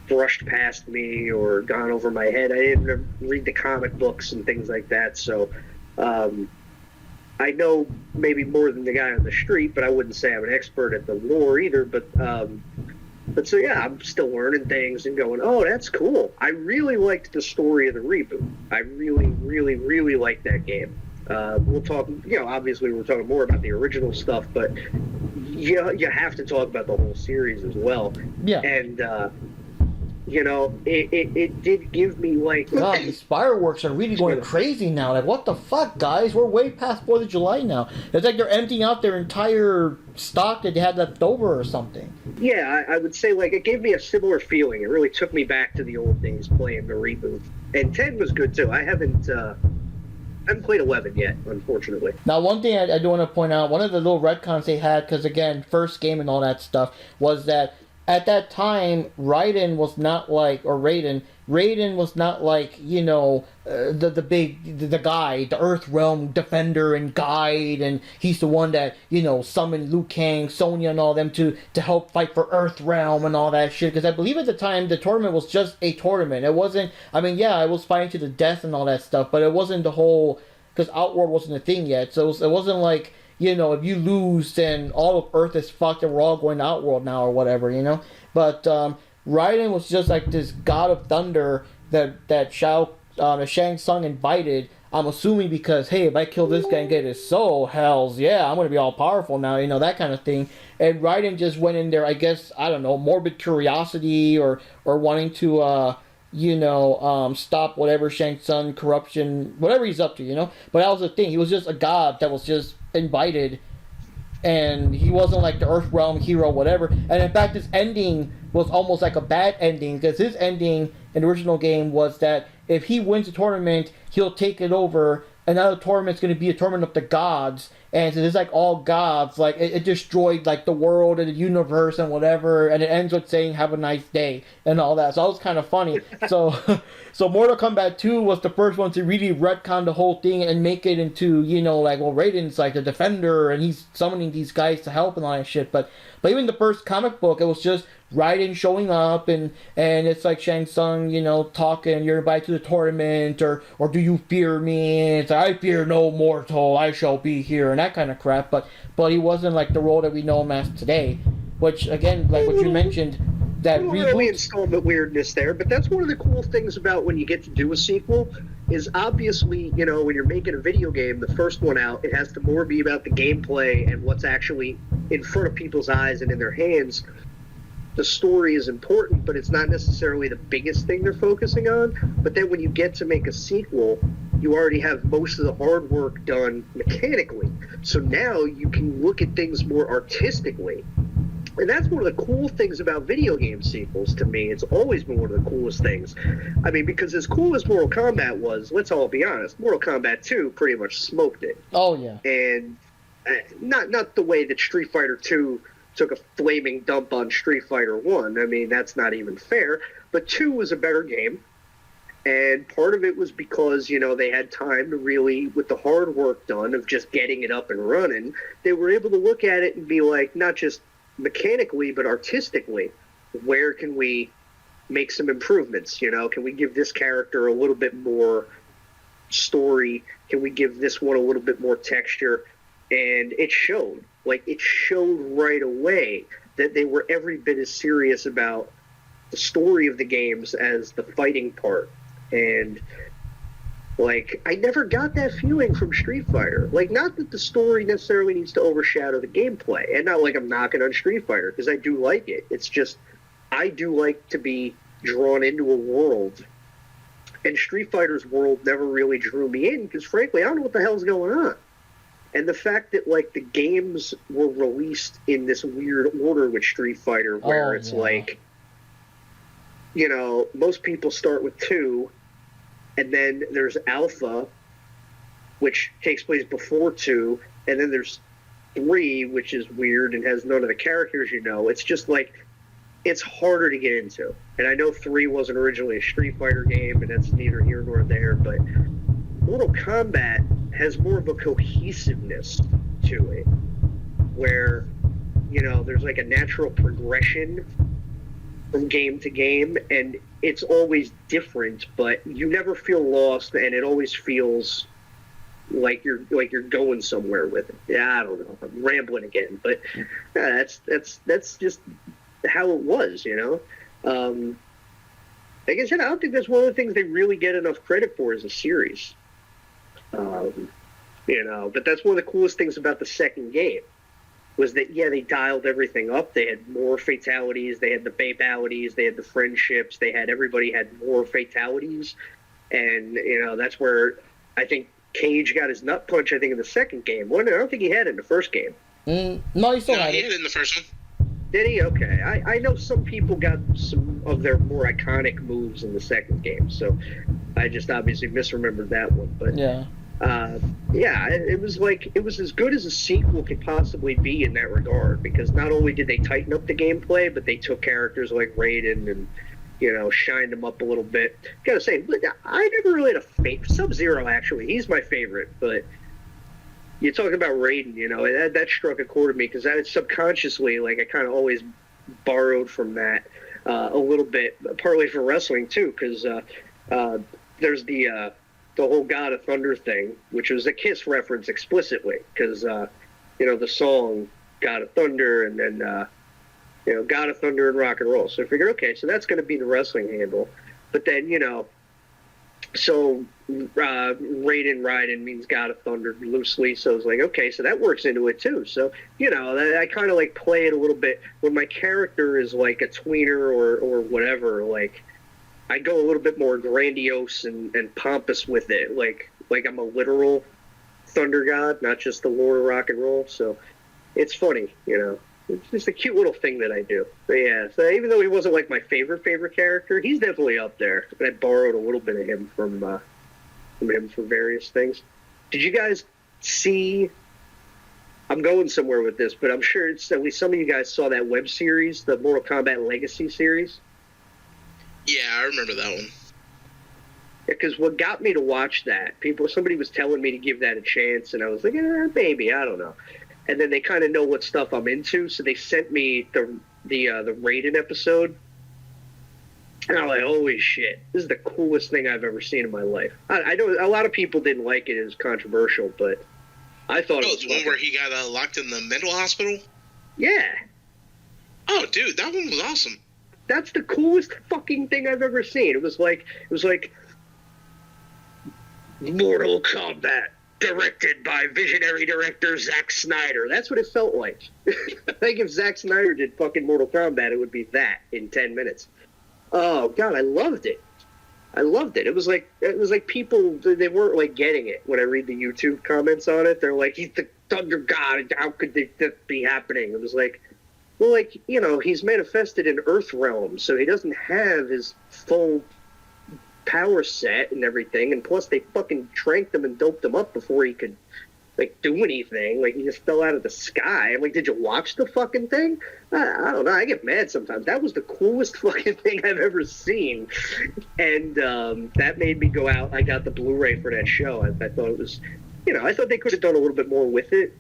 brushed past me or gone over my head. I didn't read the comic books and things like that, so I know maybe more than the guy on the street, but I wouldn't say I'm an expert at the lore either, But so, yeah, I'm still learning things and going, oh, that's cool. I really liked the story of the reboot. I really, really, really liked that game. We'll talk, obviously we're talking more about the original stuff, but you have to talk about the whole series as well. Yeah. And, it did give me, like... God, these fireworks are really going crazy now. Like, what the fuck, guys? We're way past 4th of July now. It's like they're emptying out their entire stock that they had left over or something. Yeah, I would say, like, it gave me a similar feeling. It really took me back to the old days playing the reboot. And 10 was good, too. I haven't played 11 yet, unfortunately. Now, one thing I do want to point out, one of the little retcons they had, because, again, first game and all that stuff, was that at that time, Raiden was not like the guy, the Earthrealm defender and guide, and he's the one that, summoned Liu Kang, Sonya, and all them to help fight for Earthrealm and all that shit. Because I believe at the time, the tournament was just a tournament. It wasn't, it was fighting to the death and all that stuff, but it wasn't the whole, because Outworld wasn't a thing yet, so it wasn't like, if you lose, then all of Earth is fucked and we're all going to Outworld now or whatever, But Raiden was just like this god of thunder that Shang Tsung invited. I'm assuming because, hey, if I kill this guy and get his soul, hells yeah, I'm going to be all powerful now, that kind of thing. And Raiden just went in there, I guess, I don't know, morbid curiosity or wanting to... stop whatever Shang Tsung corruption, whatever he's up to, But that was the thing. He was just a god that was just invited, and he wasn't like the Earthrealm hero, whatever. And in fact, his ending was almost like a bad ending, because his ending in the original game was that if he wins the tournament, he'll take it over, and now the tournament's going to be a tournament of the gods, and so it's like all gods, like it destroyed like the world and the universe and whatever, and it ends with saying have a nice day and all that. So that was kind of funny. So Mortal Kombat 2 was the first one to really retcon the whole thing and make it into, Raiden's like the defender and he's summoning these guys to help and all that shit. But even the first comic book, it was just Raiden showing up and it's like Shang Tsung, talking, you're invited to the tournament, or do you fear me? And it's like, I fear no mortal, I shall be here, and that kind of crap. But he wasn't like the role that we know him as today, which again, like what you mentioned, that really installment weirdness there. But that's one of the cool things about when you get to do a sequel is obviously, when you're making a video game, the first one out, it has to more be about the gameplay and what's actually in front of people's eyes and in their hands. The story is important, but it's not necessarily the biggest thing they're focusing on. But then when you get to make a sequel, you already have most of the hard work done mechanically. So now you can look at things more artistically. And that's one of the cool things about video game sequels to me. It's always been one of the coolest things. I mean, because as cool as Mortal Kombat was, let's all be honest, Mortal Kombat 2 pretty much smoked it. Oh, yeah. And not the way that Street Fighter 2 took a flaming dump on Street Fighter 1. I mean, that's not even fair. But 2 was a better game. And part of it was because, they had time to really, with the hard work done of just getting it up and running, they were able to look at it and be like, not just mechanically, but artistically, where can we make some improvements? Can we give this character a little bit more story? Can we give this one a little bit more texture? And it showed. It showed right away that they were every bit as serious about the story of the games as the fighting part. And, I never got that feeling from Street Fighter. Not that the story necessarily needs to overshadow the gameplay. And not like I'm knocking on Street Fighter, because I do like it. It's just, I do like to be drawn into a world. And Street Fighter's world never really drew me in because, frankly, I don't know what the hell's going on. And the fact that, like, the games were released in this weird order with Street Fighter where it's like, you know, most people start with 2, and then there's Alpha, which takes place before 2, and then there's 3, which is weird and has none of the characters you know. It's just like, it's harder to get into. And I know 3 wasn't originally a Street Fighter game, and that's neither here nor there, but Mortal Kombat has more of a cohesiveness to it, where, you know, there's like a natural progression from game to game, and it's always different, but you never feel lost, and it always feels like you're going somewhere with it. Yeah, I don't know. I'm rambling again, but that's just how it was, you know. Like I said, I don't think that's one of the things they really get enough credit for as a series. You know, but that's one of the coolest things about the second game was that, yeah, they dialed everything up. They had more fatalities. They had the babalities. They had the friendships. Everybody had more fatalities. And, you know, that's where I think Cage got his nut punch, I think, in the second game. Well, I don't think he had it in the first game. No, he still had he it. had it in the first one. Did he? Okay. I know some people got some of their more iconic moves in the second game, so I just obviously misremembered that one. But yeah, it was like, it was as good as a sequel could possibly be in that regard, because not only did they tighten up the gameplay, but they took characters like Raiden and, you know, shined them up a little bit. Gotta say, I never really had a favorite. Sub-Zero, actually, he's my favorite, but you talk about Raiden, you know, that struck a chord with me, because I subconsciously, like, I kind of always borrowed from that a little bit, partly for wrestling too, because there's the whole God of Thunder thing, which was a Kiss reference explicitly, because you know, the song God of Thunder, and then you know, God of Thunder and Rock and Roll. So I figured, okay, so that's going to be the wrestling handle. But then, you know, so Raiden means God of Thunder loosely, so it's like, okay, so that works into it too. So, you know, I kind of like play it a little bit when my character is like a tweener or whatever. Like, I go a little bit more grandiose and pompous with it, like I'm a literal thunder god, not just the Lord of Rock and Roll. So it's funny, you know. It's just a cute little thing that I do. But yeah, so even though he wasn't like my favorite character, he's definitely up there. And I borrowed a little bit of him from him for various things. Did you guys see? I'm going somewhere with this, but I'm sure it's at least some of you guys saw that web series, the Mortal Kombat Legacy series. Yeah, I remember that one. Because what got me to watch that, somebody was telling me to give that a chance, and I was like, maybe, I don't know. And then they kind of know what stuff I'm into, so they sent me the Raiden episode. And I'm like, holy shit, this is the coolest thing I've ever seen in my life. I know a lot of people didn't like it, it was controversial, but I thought it was the one where he got locked in the mental hospital? Yeah. Oh, dude, that one was awesome. That's the coolest fucking thing I've ever seen. It was like Mortal Kombat, directed by visionary director Zack Snyder. That's what it felt like. I think if Zack Snyder did fucking Mortal Kombat, it would be that in 10 minutes. Oh god, I loved it. It was like people, they weren't like getting it when I read the YouTube comments on it. They're like, he's the Thunder God, how could this be happening? It was like, well, like, you know, he's manifested in Earth realm, so he doesn't have his full power set and everything, and plus they fucking tranked him and doped him up before he could, like, do anything. Like, he just fell out of the sky. I'm like, did you watch the fucking thing? I don't know. I get mad sometimes. That was the coolest fucking thing I've ever seen. And that made me go out. I got the Blu-ray for that show. I thought it was, you know, I thought they could have done a little bit more with it.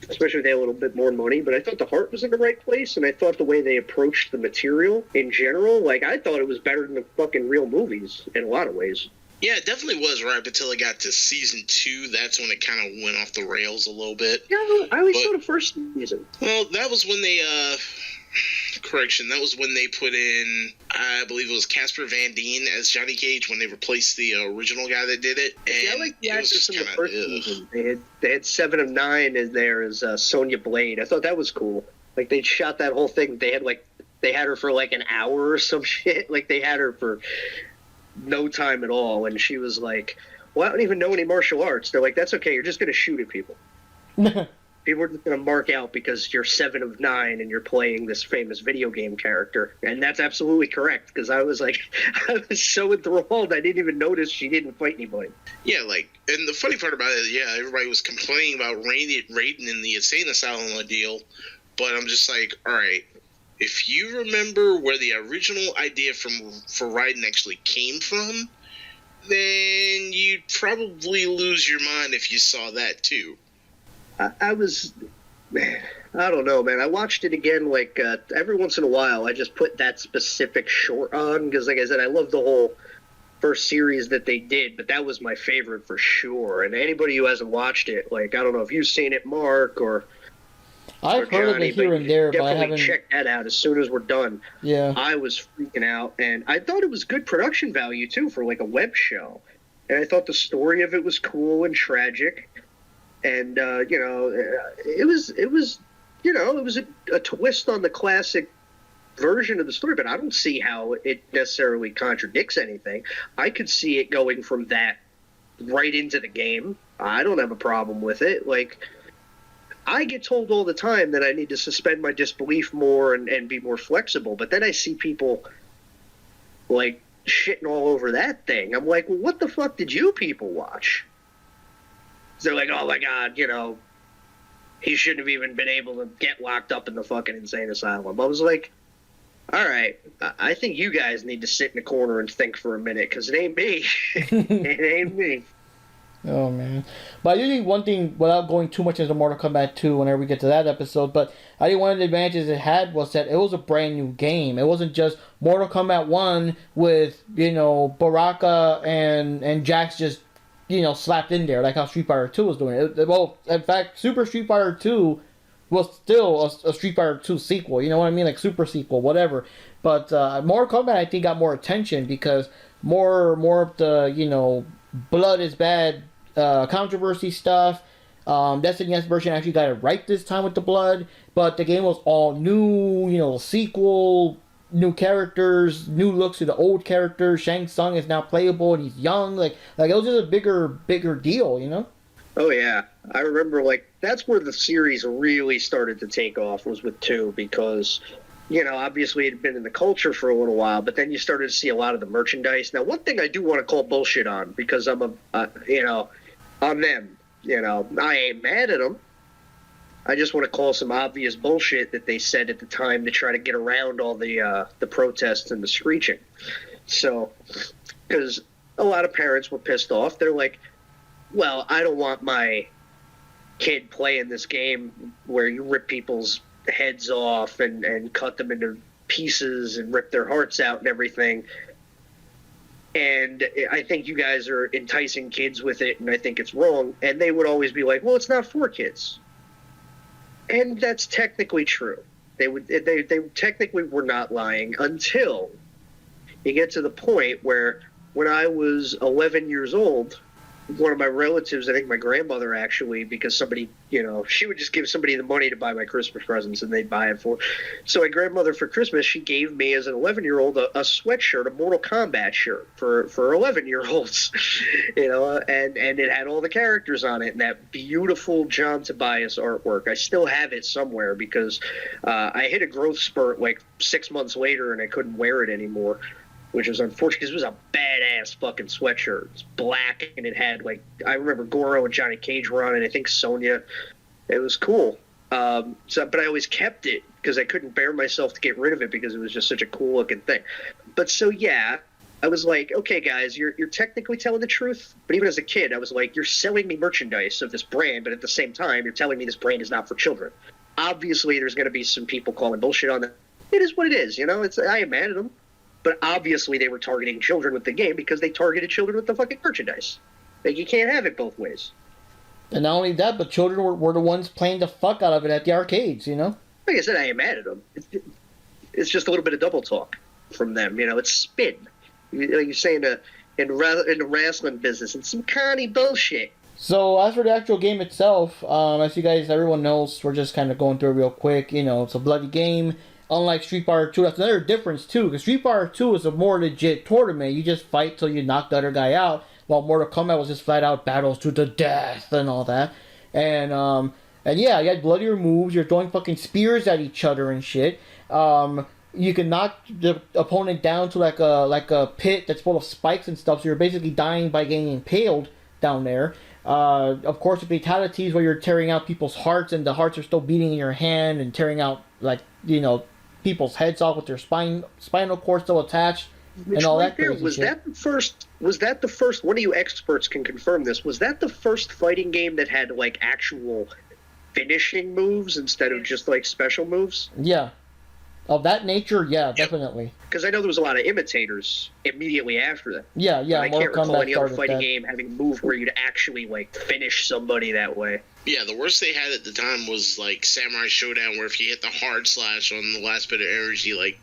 Especially if they had a little bit more money, but I thought the heart was in the right place, and I thought the way they approached the material in general, like, I thought it was better than the fucking real movies in a lot of ways. Yeah, it definitely was right until it got to season 2. That's when it kind of went off the rails a little bit. Yeah, I always saw the first season. Well, that was when they, that was when they put in, I believe it was Casper Van Dien as Johnny Cage when they replaced the original guy that did it. And yeah, I like the actress in the first season. They had 7 of 9 in there as Sonya Blade. I thought that was cool. Like, they shot that whole thing. They had, like, They had her for like an hour or some shit. Like they had her for no time at all, and she was like, "Well, I don't even know any martial arts." They're like, "That's okay. You're just gonna shoot at people. People are just gonna mark out because you're 7 of 9 and you're playing this famous video game character." And that's absolutely correct, because I was like, I was so enthralled, I didn't even notice she didn't fight anybody. Yeah, like, and the funny part about it, yeah, everybody was complaining about Raiden in the insane asylum ordeal, but I'm just like, all right, if you remember where the original idea for Raiden actually came from, then you'd probably lose your mind if you saw that too. I was, man, I don't know, man. I watched it again, like, every once in a while. I just put that specific short on, because, like I said, I love the whole first series that they did, but that was my favorite for sure. And anybody who hasn't watched it, like, I don't know if you've seen it, Mark, or I've heard of it here and there, but I haven't. Check that out as soon as we're done. Yeah. I was freaking out, and I thought it was good production value, too, for, like, a web show. And I thought the story of it was cool and tragic. And, you know, it was a twist on the classic version of the story, but I don't see how it necessarily contradicts anything. I could see it going from that right into the game. I don't have a problem with it. Like, I get told all the time that I need to suspend my disbelief more and be more flexible, but then I see people, like, shitting all over that thing. I'm like, well, what the fuck did you people watch? They're like, oh my God, you know, he shouldn't have even been able to get locked up in the fucking insane asylum. I was like, all right, I think you guys need to sit in the corner and think for a minute, because it ain't me. It ain't me. Oh, man. But usually one thing, without going too much into Mortal Kombat 2 whenever we get to that episode, but I think one of the advantages it had was that it was a brand new game. It wasn't just Mortal Kombat 1 with, you know, Baraka and Jax just, you know, slapped in there, like how Street Fighter 2 was doing it. Well, in fact, Super Street Fighter 2 was still a Street Fighter 2 sequel, you know what I mean? Like super sequel, whatever. But Mortal Kombat, I think, got more attention because more of the, you know, blood is bad controversy stuff. Destiny S version actually got it right this time with the blood, but the game was all new, you know, sequel, new characters, new looks to the old characters. Shang Tsung is now playable and he's young. Like it was just a bigger deal, you know? Oh yeah, I remember, like, that's where the series really started to take off, was with 2, because, you know, obviously it had been in the culture for a little while, but then you started to see a lot of the merchandise. Now, one thing I do want to call bullshit on, because I'm you know, on them, you know, I ain't mad at them. I just want to call some obvious bullshit that they said at the time to try to get around all the protests and the screeching. So, because a lot of parents were pissed off. They're like, well, I don't want my kid playing this game where you rip people's heads off and cut them into pieces and rip their hearts out and everything. And I think you guys are enticing kids with it, and I think it's wrong. And they would always be like, well, it's not for kids. And that's technically true. They technically were not lying until you get to the point where, when I was 11 years old, one of my relatives, I think my grandmother actually, because somebody, you know, she would just give somebody the money to buy my Christmas presents and they'd buy it for. So my grandmother, for Christmas, she gave me as an 11-year-old a sweatshirt, a Mortal Kombat shirt for 11-year-olds, you know, and it had all the characters on it and that beautiful John Tobias artwork. I still have it somewhere because I hit a growth spurt like 6 months later and I couldn't wear it anymore, which was unfortunate because it was a badass fucking sweatshirt. It's black, and it had, like, I remember Goro and Johnny Cage were on it, I think Sonya. It was cool. But I always kept it because I couldn't bear myself to get rid of it because it was just such a cool-looking thing. But so, yeah, I was like, okay, guys, you're technically telling the truth. But even as a kid, I was like, you're selling me merchandise of this brand, but at the same time, you're telling me this brand is not for children. Obviously, there's going to be some people calling bullshit on it. It is what it is, you know? I am mad at them. But obviously they were targeting children with the game because they targeted children with the fucking merchandise. Like, you can't have it both ways. And not only that, but children were the ones playing the fuck out of it at the arcades, you know? Like I said, I ain't mad at them. It's just a little bit of double talk from them, you know? It's spin. You're saying in the wrestling business, it's some carny bullshit. So, as for the actual game itself, as you guys, everyone knows, we're just kind of going through it real quick. You know, it's a bloody game. Unlike Street Fighter 2, that's another difference too, because Street Fighter 2 is a more legit tournament. You just fight till you knock the other guy out, while Mortal Kombat was just flat out battles to the death and all that. And yeah, you had bloodier moves. You're throwing fucking spears at each other and shit. You can knock the opponent down to like a pit that's full of spikes and stuff. So you're basically dying by getting impaled down there. Of course, the fatalities where you're tearing out people's hearts and the hearts are still beating in your hand and tearing out people's heads off with their spinal cord still attached. Which and all right that there, crazy was shit. that the first? Was that the first? One of you experts can confirm this. Was that the first fighting game that had like actual finishing moves instead of just like special moves? Yeah. Of that nature, yeah, definitely. Because I know there was a lot of imitators immediately after that. Yeah. But I can't Mortal recall Kombat any other started fighting that. game having a move where you'd actually like finish somebody that way. Yeah, the worst they had at the time was like Samurai Showdown, where if you hit the hard slash on the last bit of energy, like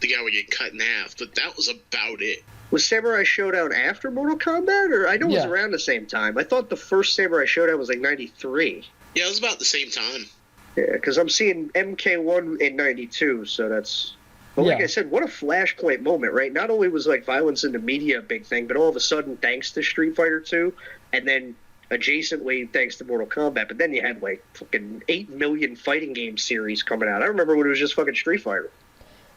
the guy would get cut in half. But that was about it. Was Samurai Showdown after Mortal Kombat, or I know it was Yeah. around the same time? I thought the first Samurai Showdown was like '93. Yeah, it was about the same time. Yeah, because I'm seeing MK1 in '92, so that's. But like Yeah. I said, what a flashpoint moment, right? Not only was like violence in the media a big thing, but all of a sudden, thanks to Street Fighter 2, and then adjacently thanks to Mortal Kombat, but then you had like fucking 8 million fighting game series coming out. I remember when it was just fucking Street Fighter.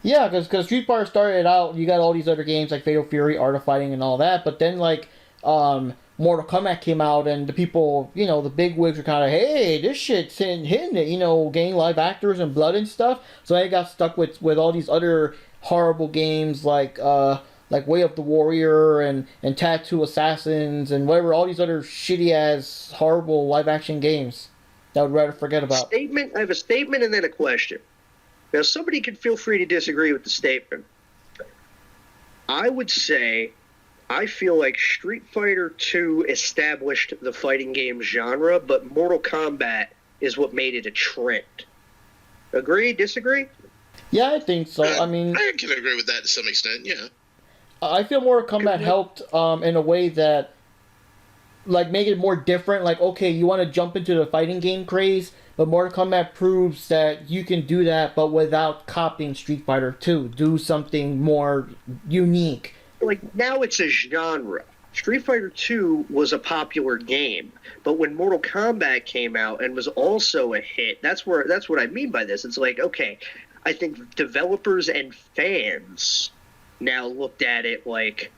Yeah, because Street Fighter started out, you got all these other games like Fatal Fury, Art of Fighting, and all that, but then like Mortal Kombat came out, and the people, the big wigs were kind of, hey, this shit's hitting it, getting live actors and blood and stuff. So they got stuck with all these other horrible games like Way of the Warrior and Tattoo Assassins and whatever, all these other shitty ass horrible live action games that I would rather forget about. I have a statement and then a question. Now, somebody can feel free to disagree with the statement. I would say I feel like Street Fighter 2 established the fighting game genre, but Mortal Kombat is what made it a trend. Agree? Disagree? Yeah, I think so. I mean, I can agree with that to some extent, yeah. I feel Mortal Kombat helped in a way that, like, make it more different. Like, okay, you want to jump into the fighting game craze, but Mortal Kombat proves that you can do that, but without copying Street Fighter 2. Do something more unique. Like, now it's a genre. Street Fighter 2 was a popular game, but when Mortal Kombat came out and was also a hit, that's what I mean by this. It's like, okay, I think developers and fans now looked at it like,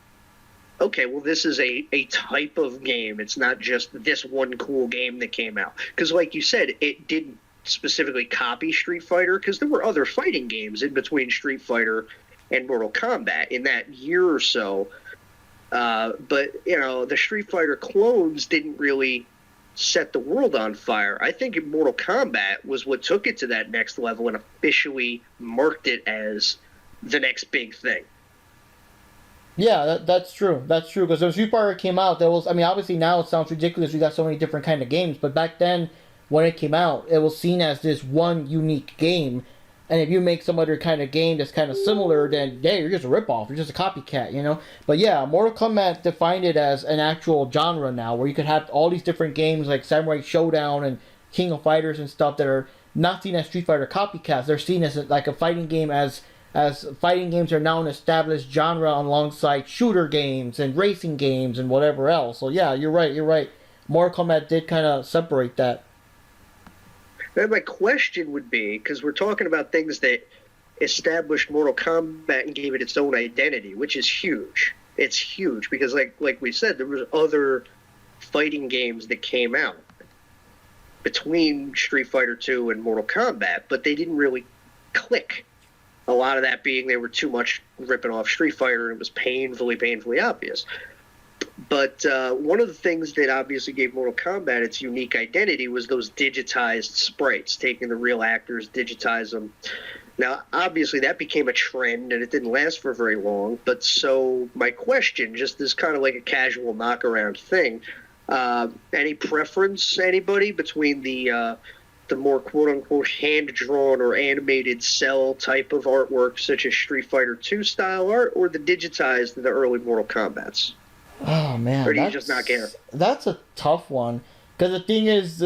okay, well, this is a type of game. It's not just this one cool game that came out. Because like you said, it didn't specifically copy Street Fighter, because there were other fighting games in between Street Fighter and Mortal Kombat in that year or so. But, the Street Fighter clones didn't really set the world on fire. I think Mortal Kombat was what took it to that next level and officially marked it as the next big thing. Yeah, that's true. That's true. Because when Street Fighter came out, obviously now it sounds ridiculous. We got so many different kind of games. But back then, when it came out, it was seen as this one unique game. And if you make some other kind of game that's kind of similar, then, hey, you're just a ripoff. You're just a copycat, But yeah, Mortal Kombat defined it as an actual genre now, where you could have all these different games like Samurai Showdown and King of Fighters and stuff that are not seen as Street Fighter copycats. They're seen as like a fighting game, as fighting games are now an established genre alongside shooter games and racing games and whatever else. So yeah, you're right. Mortal Kombat did kind of separate that. And my question would be, because we're talking about things that established Mortal Kombat and gave it its own identity, which is huge. It's huge because, like we said, there was other fighting games that came out between Street Fighter 2 and Mortal Kombat, but they didn't really click. A lot of that being they were too much ripping off Street Fighter, and it was painfully obvious. But one of the things that obviously gave Mortal Kombat its unique identity was those digitized sprites, taking the real actors, digitize them. Now, obviously, that became a trend, and it didn't last for very long. But so my question, just as kind of like a casual knock-around thing, any preference, anybody, between the more quote-unquote hand-drawn or animated cell type of artwork, such as Street Fighter 2 style art, or the digitized in the early Mortal Kombats? Oh man, Or do you just not care? That's a tough one, because the thing is,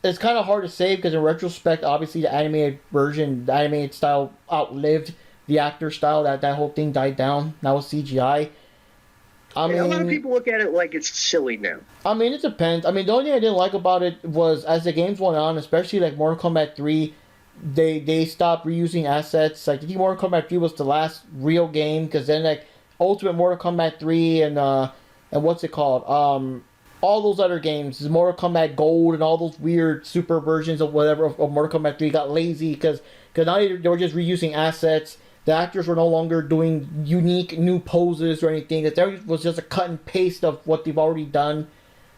it's kind of hard to say because in retrospect, obviously the animated version, the animated style outlived the actor style. That whole thing died down. That was CGI. I mean, a lot of people look at it like it's silly now. I mean, it depends. I mean, the only thing I didn't like about it was as the games went on, especially like Mortal Kombat 3, they stopped reusing assets. Like, I think Mortal Kombat 3 was the last real game because then like Ultimate Mortal Kombat 3 and what's it called? All those other games, Mortal Kombat Gold and all those weird super versions of whatever of Mortal Kombat 3 got lazy because now they were just reusing assets. The actors were no longer doing unique new poses or anything. That was just a cut and paste of what they've already done.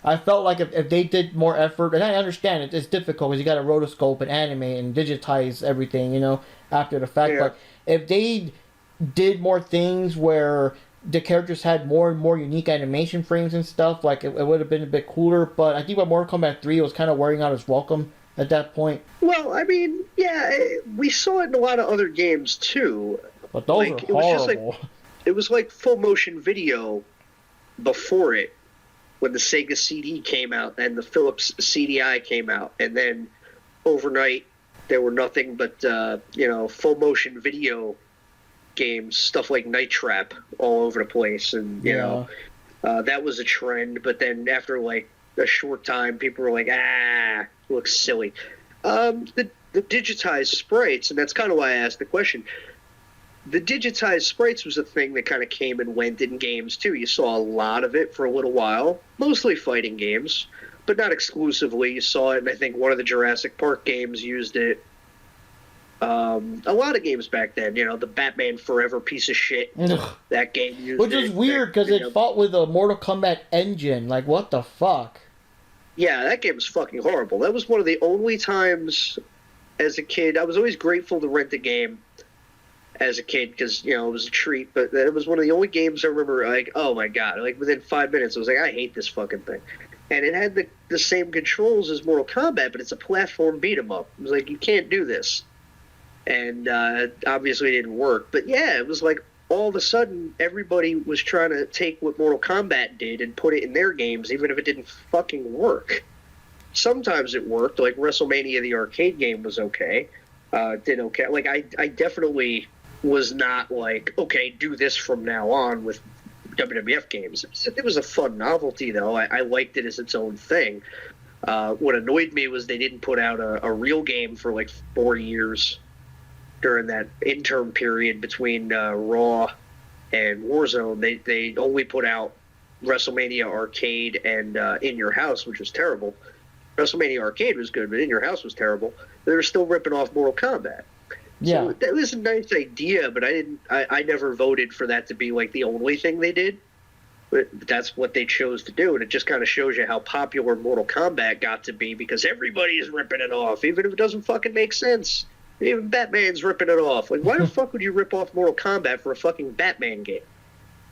I felt like if they did more effort, and I understand it's difficult because you got to rotoscope and animate and digitize everything, after the fact. Yeah. But if they did more things where the characters had more and more unique animation frames and stuff, like it would have been a bit cooler. But I think with Mortal Kombat 3, it was kind of wearing out its welcome at that point. Well, I mean, yeah, we saw it in a lot of other games too. But those are horrible. It was like full motion video before it, when the Sega CD came out and the Philips CDI came out, and then overnight there were nothing but full motion video games, stuff like Night Trap all over the place, and that was a trend. But then after like a short time, people were like, it looks silly. The digitized sprites, and that's kind of why I asked the question. The digitized sprites was a thing that kind of came and went in games too. You saw a lot of it for a little while, mostly fighting games, but not exclusively. You saw it, and I think one of the Jurassic Park games used it. A lot of games back then, the Batman Forever piece of shit. That game used Which is weird because it fought with a Mortal Kombat engine. Like, what the fuck? Yeah, that game was fucking horrible. That was one of the only times as a kid, I was always grateful to rent a game as a kid because, it was a treat, but it was one of the only games I remember, like, oh my god, like within 5 minutes I was like, I hate this fucking thing. And it had the same controls as Mortal Kombat, but it's a platform beat 'em up. It was like, you can't do this. And obviously it didn't work. But yeah, it was like all of a sudden everybody was trying to take what Mortal Kombat did and put it in their games, even if it didn't fucking work. Sometimes it worked, like WrestleMania, the arcade game was okay. Did okay. Like, I definitely was not like, okay, do this from now on with WWF games. It was a fun novelty, though. I liked it as its own thing. What annoyed me was they didn't put out a real game for like 4 years during that interim period between Raw and Warzone. They only put out WrestleMania Arcade and In Your House, which was terrible. WrestleMania Arcade was good, but In Your House was terrible. They were still ripping off Mortal Kombat. Yeah. So that was a nice idea, but I never voted for that to be like the only thing they did. But that's what they chose to do, and it just kind of shows you how popular Mortal Kombat got to be because everybody is ripping it off, even if it doesn't fucking make sense. Even Batman's ripping it off. Like, why the fuck would you rip off Mortal Kombat for a fucking Batman game?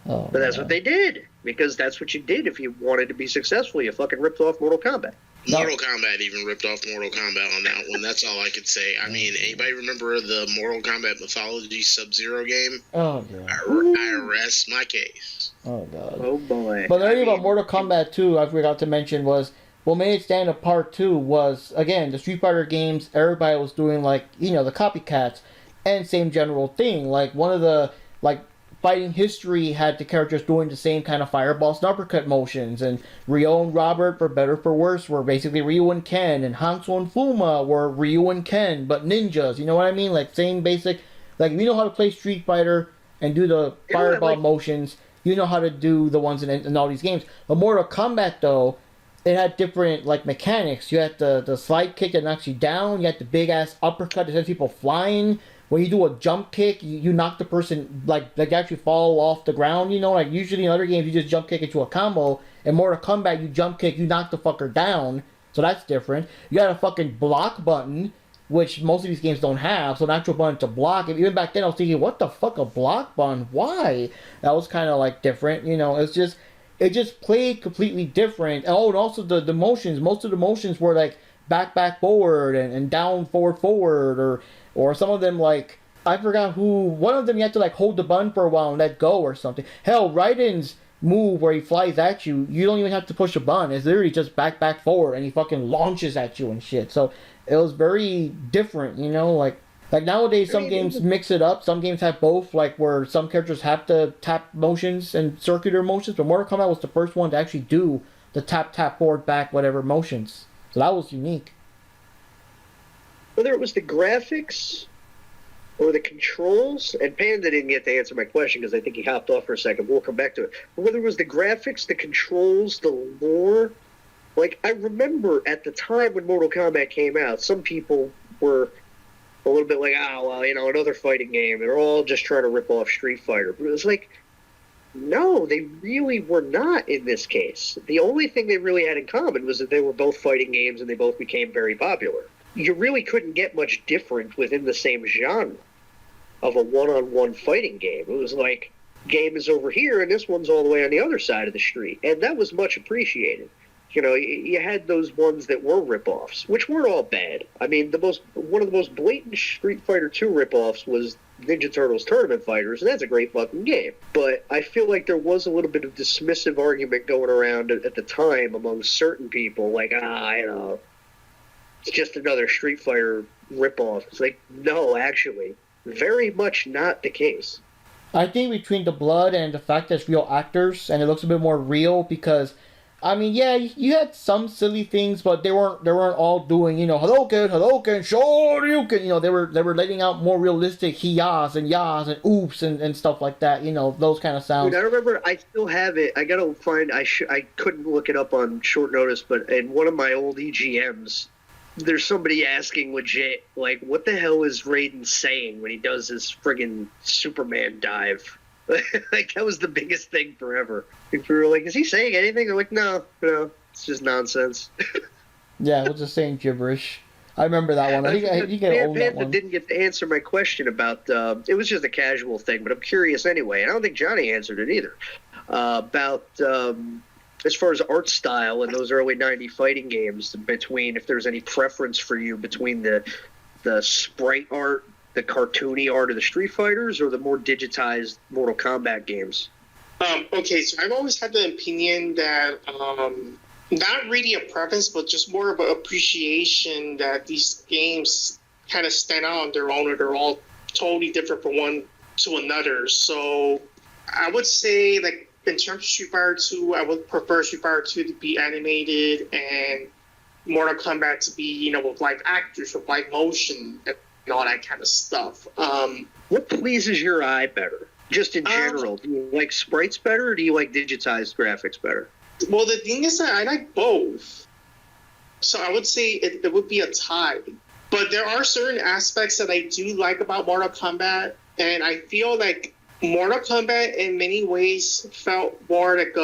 Oh, but that's what they did, because that's what you did if you wanted to be successful. You fucking ripped off Mortal Kombat. Mortal Kombat even ripped off Mortal Kombat on that one. That's all I could say. I mean, anybody remember the Mortal Kombat Mythology Sub-Zero game? Oh, God. I rest my case. Oh, God. Oh, boy. But the thing about Mortal Kombat 2, I forgot to mention, was what made it stand apart, too, was, again, the Street Fighter games, everybody was doing, like, the copycats, and same general thing. Like, one of the, like, fighting history had the characters doing the same kind of fireballs and uppercut motions, and Ryo and Robert, for better for worse, were basically Ryu and Ken, and Hanzo and Fuma were Ryu and Ken, but ninjas, you know what I mean? Like, same basic, like, if you know how to play Street Fighter and do the fireball motions, you know how to do the ones in all these games. But Mortal Kombat, though, it had different, like, mechanics. You had the slide kick that knocks you down, you had the big-ass uppercut that sends people flying. When you do a jump kick, you knock the person, like actually fall off the ground, Like, usually in other games, you just jump kick into a combo. In Mortal Kombat, you jump kick, you knock the fucker down. So that's different. You got a fucking block button, which most of these games don't have. So an actual button to block. Even back then, I was thinking, what the fuck, a block button? Why? That was kind of, like, different, It just played completely different. And also the motions. Most of the motions were, like, back, forward, and down, forward, or some of them, like, I forgot who, one of them you had to, like, hold the button for a while and let go or something. Hell, Raiden's move where he flies at you, you don't even have to push a button. It's literally just back, forward, and he fucking launches at you and shit. So it was very different, you know, like nowadays some games mix it up. Some games have both, like where some characters have the tap motions and circular motions, but Mortal Kombat was the first one to actually do the tap, forward, back, whatever motions. So that was unique. Whether it was the graphics or the controls, and Panda didn't get to answer my question because I think he hopped off for a second. We'll come back to it. But whether it was the graphics, the controls, the lore, like I remember at the time when Mortal Kombat came out, some people were a little bit like, oh, well, you know, another fighting game. They're all just trying to rip off Street Fighter. But it was like, no, they really were not in this case. The only thing they really had in common was that they were both fighting games and they both became very popular. You really couldn't get much different within the same genre of a one-on-one fighting game. It was like, game is over here and this one's all the way on the other side of the street. And that was much appreciated. You know, you had those ones that were rip-offs, which weren't all bad. I mean, one of the most blatant Street Fighter II rip-offs was Ninja Turtles Tournament Fighters, and that's a great fucking game. But I feel like there was a little bit of dismissive argument going around at the time among certain people, like, you know, it's just another Street Fighter rip-off. It's like, no, actually, very much not the case. I think between the blood and the fact that it's real actors, and it looks a bit more real because, I mean, yeah, you had some silly things, but they weren't all doing, you know, Hadouken, Shoryuken, you know, they were letting out more realistic hiyas and yas and oops and stuff like that, you know, those kind of sounds. Dude, I remember, I still have it. I gotta find, I couldn't look it up on short notice, but in one of my old EGMs, there's somebody asking legit, like, what the hell is Raiden saying when he does his friggin' Superman dive? Like, that was the biggest thing forever. People were like, is he saying anything? I'm like, no, it's just nonsense. Yeah, we're just saying gibberish. I remember that one. I think you can own that one. Didn't get to answer my question about, it was just a casual thing, but I'm curious anyway, and I don't think Johnny answered it either, about, as far as art style in those early 90 fighting games, between, if there's any preference for you between the sprite art, the cartoony art of the Street Fighters, or the more digitized Mortal Kombat games? Okay, so I've always had the opinion that not really a preference, but just more of an appreciation that these games kind of stand out on their own, or they're all totally different from one to another. So I would say, like, in terms of Street Fighter 2, I would prefer Street Fighter 2 to be animated and Mortal Kombat to be, you know, with live actors, with live motion, and all that kind of stuff. What pleases your eye better? Just in general, do you like sprites better, or do you like digitized graphics better? Well, the thing is that I like both. So I would say it would be a tie. But there are certain aspects that I do like about Mortal Kombat, and I feel like Mortal Kombat in many ways felt more like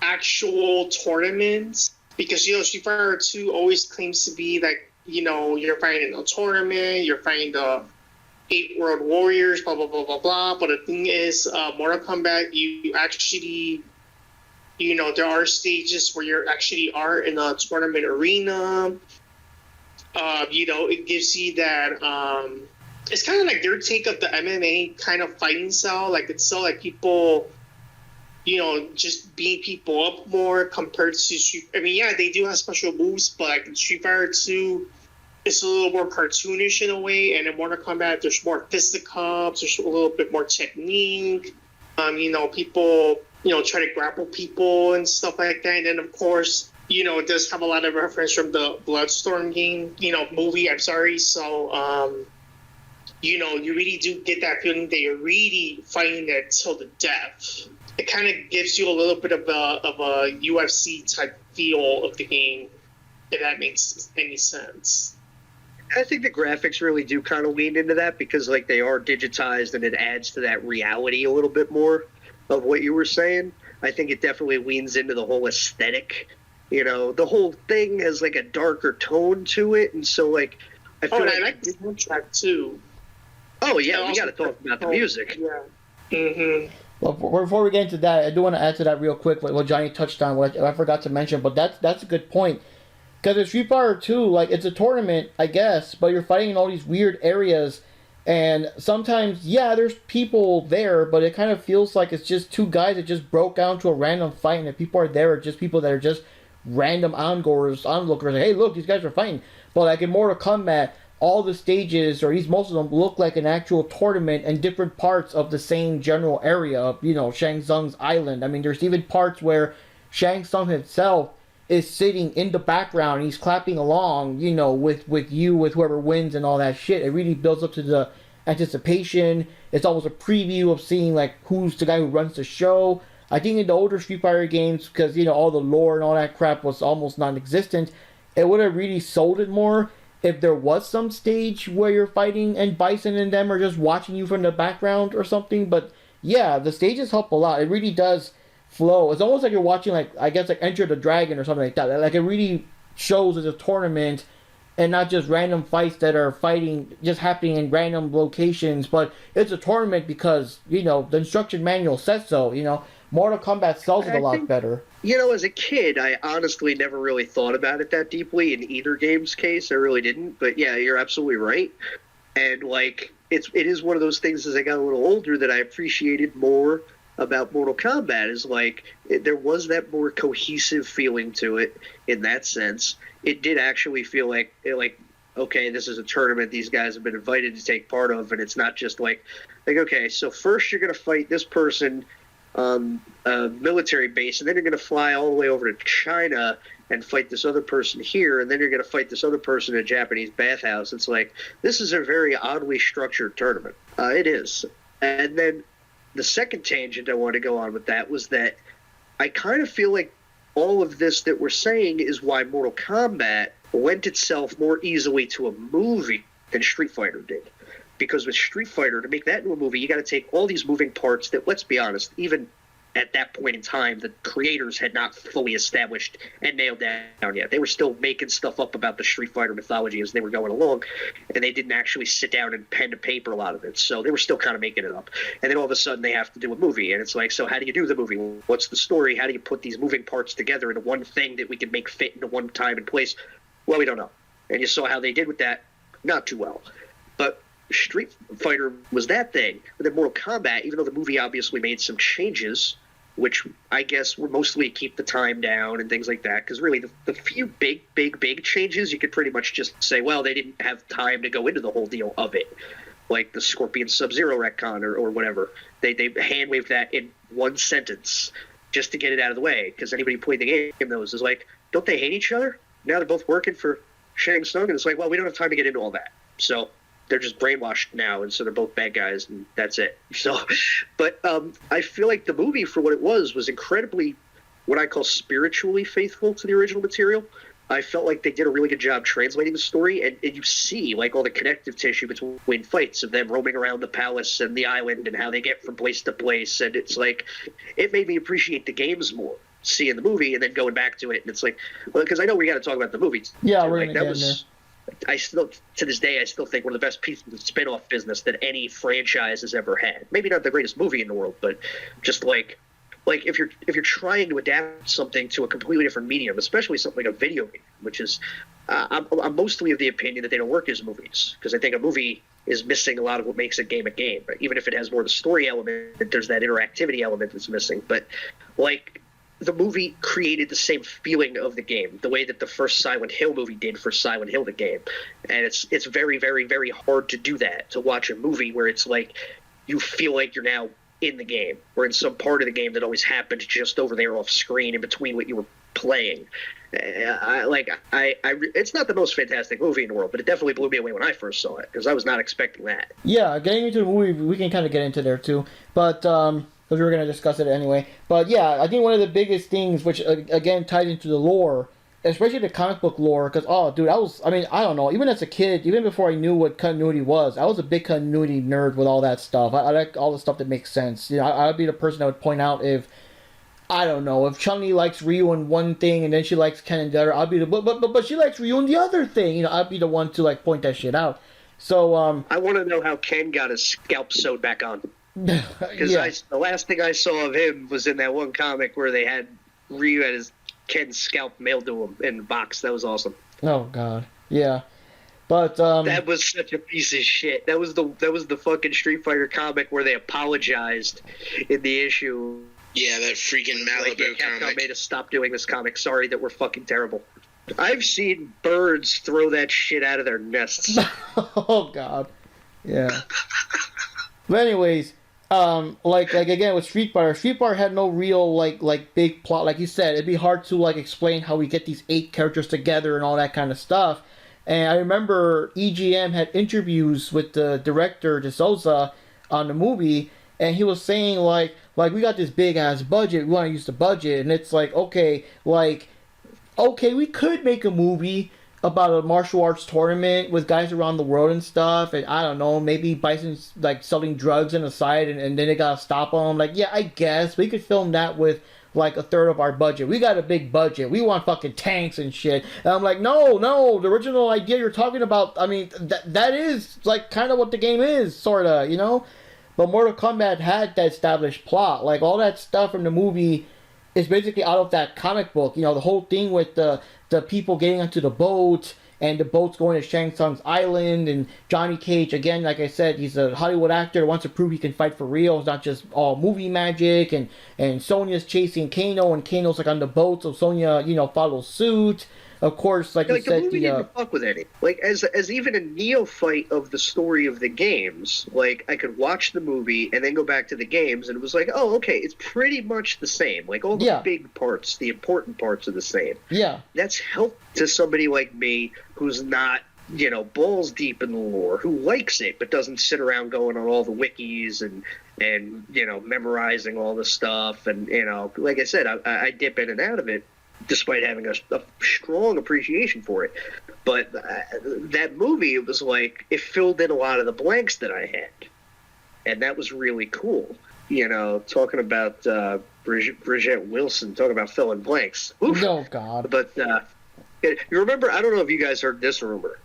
actual tournament, because, you know, Street Fighter 2 always claims to be like, you know, you're fighting a tournament, you're fighting the 8 World Warriors, blah, blah, blah, blah, blah. But the thing is, Mortal Kombat, you actually, you know, there are stages where you actually are in a tournament arena. You know, it gives you that, it's kind of like their take of the MMA kind of fighting style. Like, it's so like people, you know, just beating people up more compared to Street. I mean, yeah, they do have special moves, but like in Street Fighter 2, it's a little more cartoonish in a way. And in Mortal Kombat, there's more fisticuffs, there's a little bit more technique. You know, people, you know, try to grapple people and stuff like that. And then, of course, you know, it does have a lot of reference from the Bloodstorm game, you know, movie, I'm sorry. So, you know, you really do get that feeling that you're really fighting it till the death. It kind of gives you a little bit of a UFC type feel of the game, if that makes any sense. I think the graphics really do kind of lean into that, because, like, they are digitized and it adds to that reality a little bit more of what you were saying. I think it definitely leans into the whole aesthetic. You know, the whole thing has, like, a darker tone to it, and so, like, I feel I like the soundtrack too. Oh, yeah, we got to talk about the music. Yeah. Mm-hmm. Well, before we get into that, I do want to add to that real quick, like what Johnny touched on, what I forgot to mention, but that's a good point. Because in Street Fighter 2, like, it's a tournament, I guess, but you're fighting in all these weird areas, And sometimes, yeah, there's people there, but it kind of feels like it's just two guys that just broke down to a random fight, and the people are there are just people that are just random onlookers. Like, hey, look, these guys are fighting. But like in Mortal Kombat, all the stages, or at least most of them, look like an actual tournament and different parts of the same general area of, Shang Tsung's island. I mean, there's even parts where Shang Tsung himself is sitting in the background and he's clapping along, with whoever wins and all that shit. It really builds up to the anticipation. It's almost a preview of seeing like who's the guy who runs the show. I think in the older Street Fighter games, because all the lore and all that crap was almost non-existent, it would have really sold it more if there was some stage where you're fighting and Bison and them are just watching you from the background or something. But yeah, the stages help a lot. It really does flow. It's almost like you're watching, like, I guess, like Enter the Dragon or something like that. Like, it really shows as a tournament and not just random fights that are just happening in random locations, but it's a tournament because, the instruction manual says so. Mortal Kombat sells it a lot better. As a kid, I honestly never really thought about it that deeply in either game's case. I really didn't. But yeah, you're absolutely right. And like, it is one of those things as I got a little older that I appreciated more about Mortal Kombat. Is like, there was that more cohesive feeling to it in that sense. It did actually feel like, okay, this is a tournament these guys have been invited to take part of, and it's not just like okay, so first you're going to fight this person on a military base, and then you're going to fly all the way over to China and fight this other person here, and then you're going to fight this other person in a Japanese bathhouse. It's like, this is a very oddly structured tournament. It is. And then the second tangent I want to go on with that was that I kind of feel like all of this that we're saying is why Mortal Kombat lent itself more easily to a movie than Street Fighter did. Because with Street Fighter, to make that into a movie, you got to take all these moving parts that, let's be honest, even at that point in time, the creators had not fully established and nailed down yet. They were still making stuff up about the Street Fighter mythology as they were going along, and they didn't actually sit down and pen to paper a lot of it. So they were still kind of making it up. And then all of a sudden they have to do a movie, and it's like, so how do you do the movie? What's the story? How do you put these moving parts together into one thing that we can make fit into one time and place? Well, we don't know. And you saw how they did with that. Not too well. But Street Fighter was that thing. But then Mortal Kombat, even though the movie obviously made some changes, which I guess were mostly keep the time down and things like that, because really the few big changes, you could pretty much just say, well, they didn't have time to go into the whole deal of it. Like the Scorpion Sub-Zero retcon or whatever. They hand-waved that in one sentence just to get it out of the way, because anybody who played the game knows, is like, don't they hate each other? Now they're both working for Shang Tsung, and it's like, well, we don't have time to get into all that. So they're just brainwashed now, and so they're both bad guys, and that's it. So, but I feel like the movie, for what it was incredibly, what I call spiritually faithful to the original material. I felt like they did a really good job translating the story, and you see like all the connective tissue between fights of them roaming around the palace and the island and how they get from place to place, and it's like, it made me appreciate the games more, seeing the movie and then going back to it, and it's like, well, because I know we got to talk about the movie. Yeah, we're gonna get in there. I still, to this day, I still think one of the best pieces of spin-off business that any franchise has ever had. Maybe not the greatest movie in the world, but just like if you're trying to adapt something to a completely different medium, especially something like a video game, which is, I'm mostly of the opinion that they don't work as movies, because I think a movie is missing a lot of what makes a game a game. Right? Even if it has more of the story element, there's that interactivity element that's missing. But like, the movie created the same feeling of the game, the way that the first Silent Hill movie did for Silent Hill the game. And it's very, very, very hard to do that, to watch a movie where it's like you feel like you're now in the game, or in some part of the game that always happened just over there off screen in between what you were playing. It's not the most fantastic movie in the world, but it definitely blew me away when I first saw it, because I was not expecting that. Yeah, getting into the movie, we can kind of get into there too, but because we were going to discuss it anyway. But yeah, I think one of the biggest things, which again ties into the lore, especially the comic book lore, because, oh, dude, I don't know, even as a kid, even before I knew what continuity was, I was a big continuity nerd with all that stuff. I like all the stuff that makes sense. You know, I'd be the person that would point out if, I don't know, if Chun-Li likes Ryu in one thing and then she likes Ken in the other, I'll be the, but she likes Ryu in the other thing. You know, I'd be the one to, like, point that shit out. So, I want to know how Ken got his scalp sewed back on. Because yeah. The last thing I saw of him was in that one comic where they had Ryu at his Ken's scalp mailed to him in a box. That was awesome. Oh, God. Yeah. But That was such a piece of shit. That was the fucking Street Fighter comic where they apologized in the issue. Yeah, that freaking Malibu Capcom comic. made us stop doing this comic. Sorry that we're fucking terrible. I've seen birds throw that shit out of their nests. oh god, yeah. But anyways, like again with Street Fighter had no real like big plot. Like you said, it'd be hard to like explain how we get these 8 characters together and all that kind of stuff. And I remember EGM had interviews with the director De Souza on the movie, and he was saying like we got this big ass budget, we want to use the budget, and it's like okay, we could make a movie about a martial arts tournament with guys around the world and stuff, and I don't know, maybe Bison like selling drugs on the side, and then they gotta stop them. Like, yeah, I guess we could film that with like a third of our budget. We got a big budget. We want fucking tanks and shit. And I'm like, no, the original idea you're talking about, I mean, that is like kind of what the game is, sorta, you know? But Mortal Kombat had that established plot. Like, all that stuff from the movie is basically out of that comic book. You know, the whole thing with the people getting onto the boat, and the boat's going to Shang Tsung's island, and Johnny Cage, again, like I said, he's a Hollywood actor, wants to prove he can fight for real. It's not just all movie magic, and Sonya's chasing Kano, and Kano's like on the boat, so Sonya, you know, follows suit. Of course, like you said, the movie didn't fuck with any. Like, as even a neophyte of the story of the games, like, I could watch the movie and then go back to the games, and it was like, oh, okay, it's pretty much the same. Like, all the big parts, the important parts are the same. Yeah. That's help to somebody like me who's not, you know, balls deep in the lore, who likes it, but doesn't sit around going on all the wikis and you know, memorizing all the stuff. And, you know, like I said, I dip in and out of it, despite having a strong appreciation for it. But that movie, it was like, it filled in a lot of the blanks that I had. And that was really cool. You know, talking about Bridget Wilson, talking about filling blanks. Oof. Oh, God. But you remember, I don't know if you guys heard this rumor.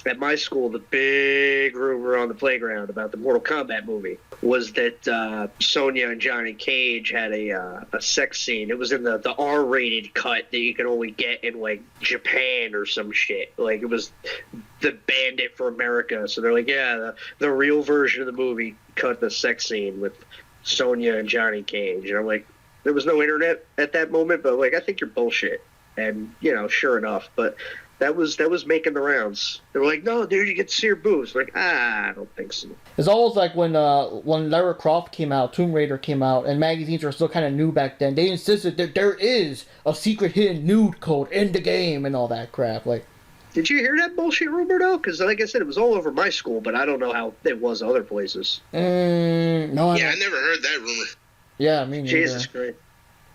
At my school, the big rumor on the playground about the Mortal Kombat movie was that Sonya and Johnny Cage had a sex scene. It was in the R-rated cut that you can only get in, like, Japan or some shit. Like, it was the Bandit for America. So they're like, yeah, the real version of the movie cut the sex scene with Sonya and Johnny Cage. And I'm like, there was no internet at that moment, but, like, I think you're bullshit. And, you know, sure enough, but that was making the rounds. They were like, no, dude, you get to see your boobs. Like, I don't think so. It's almost like when Lara Croft came out, Tomb Raider came out, and magazines were still kind of new back then. They insisted that there is a secret hidden nude code in the game and all that crap. Like, did you hear that bullshit rumor, though? Because, like I said, it was all over my school, but I don't know how it was other places. No, I never heard that rumor. Yeah, me neither. Jesus Christ.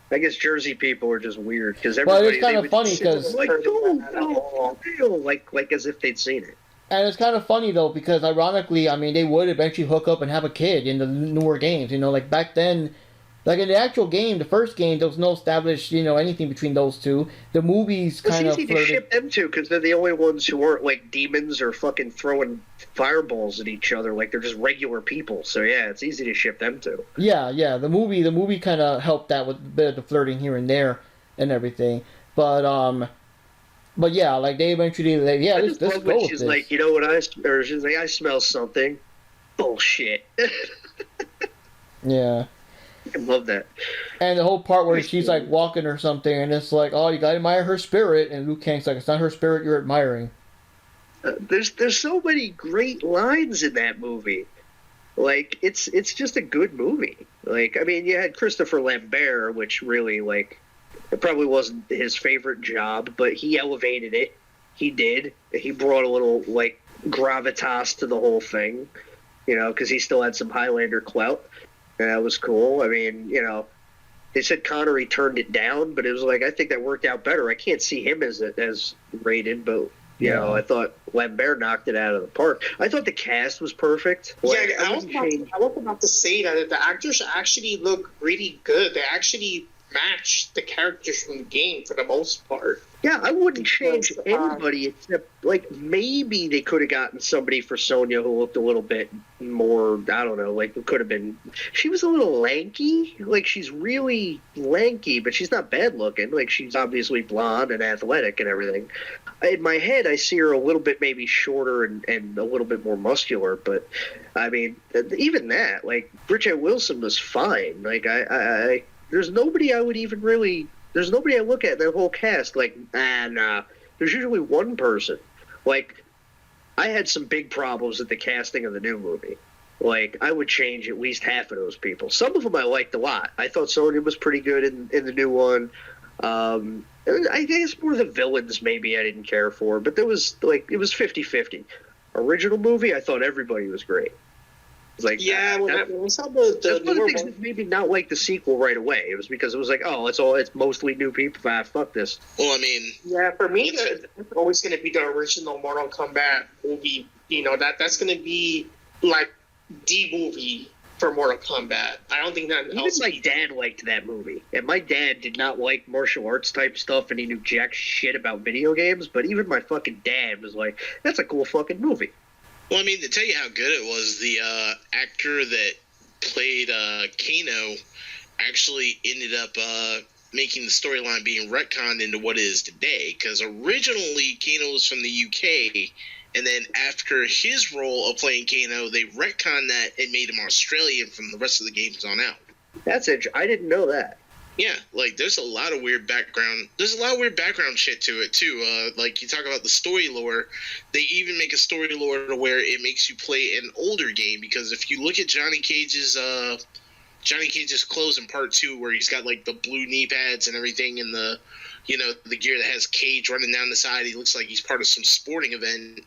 I guess Jersey people are just weird because everybody. Well, it's kind of funny because like, no, like as if they'd seen it. And it's kind of funny though because ironically, I mean, they would eventually hook up and have a kid in the newer games. You know, like back then, like in the actual game, the first game, there was no established, you know, anything between those two. The movies kind of flirted. It's easy to ship them two because they're the only ones who aren't like demons or fucking throwing fireballs at each other. Like they're just regular people. So yeah, it's easy to ship them two. Yeah. The movie kind of helped that with a bit of the flirting here and there and everything. But yeah, like they eventually, let's go with this. She's like, you know what or she's like, I smell something. Bullshit. Yeah. I love that. And the whole part where she's like walking or something, and it's like, oh, you gotta admire her spirit, and Liu Kang's like, it's not her spirit you're admiring. There's so many great lines in that movie. Like it's just a good movie. Like I mean, you had Christopher Lambert, which really like it probably wasn't his favorite job, but he elevated it. He did. He brought a little like gravitas to the whole thing, you know, because he still had some Highlander clout. And that was cool. I mean, you know, they said Connery turned it down, but it was like, I think that worked out better. I can't see him as rated, but, you know, I thought Lambert knocked it out of the park. I thought the cast was perfect. Like, I was about to say that the actors actually look really good. They actually match the characters from the game for the most part. Yeah, I wouldn't change anybody except, like, maybe they could have gotten somebody for Sonya who looked a little bit more, I don't know, like, it could have been, she was a little lanky, like, she's really lanky, but she's not bad looking, like, she's obviously blonde and athletic and everything. In my head, I see her a little bit maybe shorter and a little bit more muscular, but, I mean, even that, like, Bridget Wilson was fine, like, I there's nobody I would even really... There's nobody I look at in that whole cast like, nah. There's usually one person. Like, I had some big problems with the casting of the new movie. Like, I would change at least half of those people. Some of them I liked a lot. I thought Sonya was pretty good in the new one. I guess more the villains maybe I didn't care for. But there was, like, it was 50-50. Original movie, I thought everybody was great. It's like, yeah, when we saw the that's one of the things that maybe not like the sequel right away. It was because it was like, oh, it's mostly new people. Fuck this. Well, I mean, yeah, for me, it's always going to be the original Mortal Kombat movie. You know, that's going to be like the movie for Mortal Kombat. I don't think that. Even my dad liked that movie, and my dad did not like martial arts type stuff, and he knew jack shit about video games. But even my fucking dad was like, that's a cool fucking movie. Well, I mean, to tell you how good it was, the actor that played Kano actually ended up making the storyline being retconned into what it is today. Because originally, Kano was from the UK, and then after his role of playing Kano, they retconned that and made him Australian from the rest of the games on out. That's it. I didn't know that. Yeah, like, there's a lot of weird background. There's a lot of weird background shit to it, too. Like, you talk about the story lore. They even make a story lore to where it makes you play an older game. Because if you look at Johnny Cage's clothes in Part 2, where he's got, like, the blue knee pads and everything, and the gear that has Cage running down the side, he looks like he's part of some sporting event.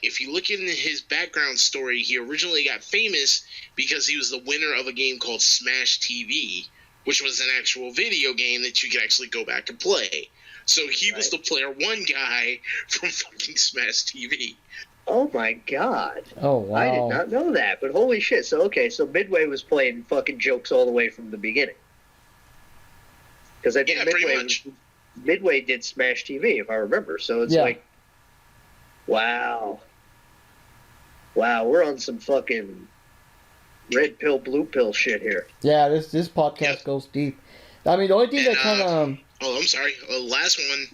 If you look into his background story, he originally got famous because he was the winner of a game called Smash TV, which was an actual video game that you could actually go back and play. So he was the player one guy from fucking Smash TV. Oh my god. Oh, wow. I did not know that, but holy shit. So Midway was playing fucking jokes all the way from the beginning. Because I think Midway did Smash TV, if I remember. So it's like, wow. Wow, we're on some fucking red pill, blue pill shit here. Yeah, this podcast goes deep. I mean, the only thing that kind of... Oh, I'm sorry. Last one.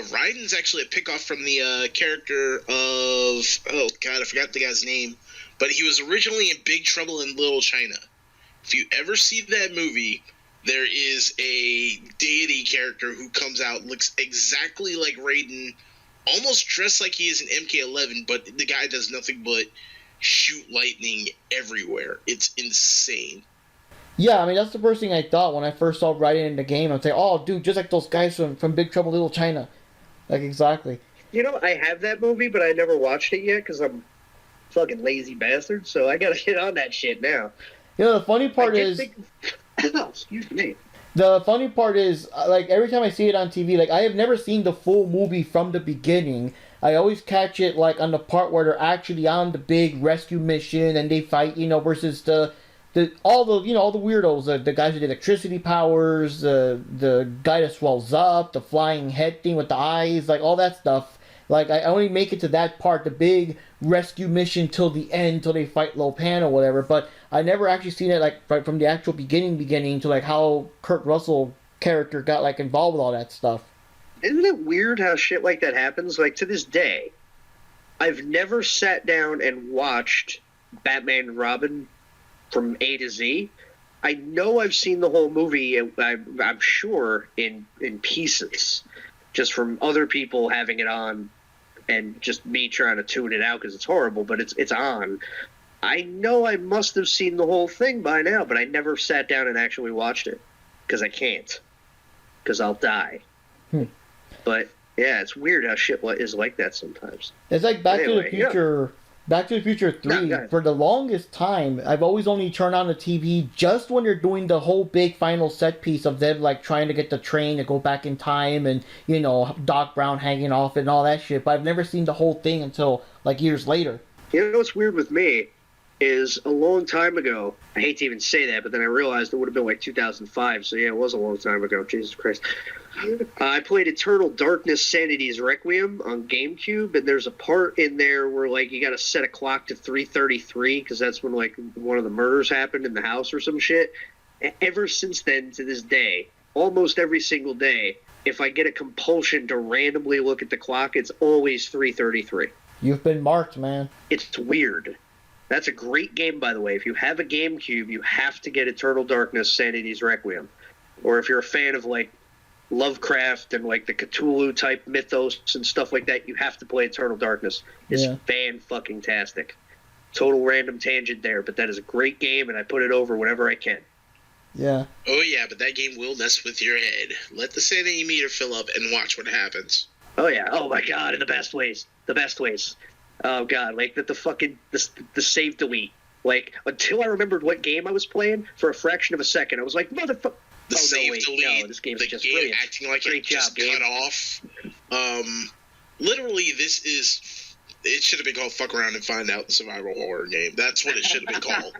Raiden's actually a pickoff from the character of... Oh, God, I forgot the guy's name. But he was originally in Big Trouble in Little China. If you ever see that movie, there is a deity character who comes out, looks exactly like Raiden, almost dressed like he is an MK-11, but the guy does nothing but shoot lightning everywhere. It's insane. Yeah, I mean, that's the first thing I thought when I first saw Raiden in the game. I'd say, oh, dude, just like those guys from Big Trouble Little China. Like, exactly. You know, I have that movie, but I never watched it yet because I'm a fucking lazy bastard, so I gotta get on that shit now. You know, the funny part is... excuse me. The funny part is, like, every time I see it on TV, like, I have never seen the full movie from the beginning. I always catch it, like, on the part where they're actually on the big rescue mission and they fight, versus all the weirdos, the guys with electricity powers, the guy that swells up, the flying head thing with the eyes, like, all that stuff. Like, I only make it to that part, the big rescue mission till the end, till they fight Lo Pan or whatever, but I never actually seen it, like, right from the actual beginning to, like, how Kurt Russell character got, like, involved with all that stuff. Isn't it weird how shit like that happens? Like, to this day, I've never sat down and watched Batman and Robin from A to Z. I know I've seen the whole movie, I'm sure, in pieces, just from other people having it on and just me trying to tune it out because it's horrible, but it's on. I know I must have seen the whole thing by now, but I never sat down and actually watched it because I can't, because I'll die. But yeah, it's weird how shit is like that sometimes. It's like Back to the Future. Back to the Future 3, for the longest time, I've always only turned on the TV just when they're doing the whole big final set piece of them, like, trying to get the train to go back in time and, Doc Brown hanging off and all that shit. But I've never seen the whole thing until, like, years later. You know what's weird with me? is a long time ago. I hate to even say that, but then I realized it would have been like 2005. So yeah, it was a long time ago. Jesus Christ. I played Eternal Darkness Sanity's Requiem on GameCube, and there's a part in there where like you got to set a clock to 3:33 because that's when like one of the murders happened in the house or some shit. Ever since then to this day, almost every single day, if I get a compulsion to randomly look at the clock, it's always 3:33. You've been marked, man. It's weird. That's a great game, by the way. If you have a GameCube, you have to get Eternal Darkness Sanity's Requiem. Or if you're a fan of like Lovecraft and like the Cthulhu type mythos and stuff like that, you have to play Eternal Darkness. It's fan-fucking-tastic. Total random tangent there, but that is a great game, and I put it over whenever I can. Yeah. Oh yeah, but that game will mess with your head. Let the sanity meter fill up and watch what happens. Oh yeah. Oh my god, in the best ways. The best ways. Oh god, like the fucking the save delete. Like until I remembered what game I was playing for a fraction of a second, I was like, motherfucker. The save delete. No, this game's just game brilliant. acting like Great it just job, cut off. Literally, this is. It should have been called "Fuck Around and Find Out," the survival horror game. That's what it should have been called.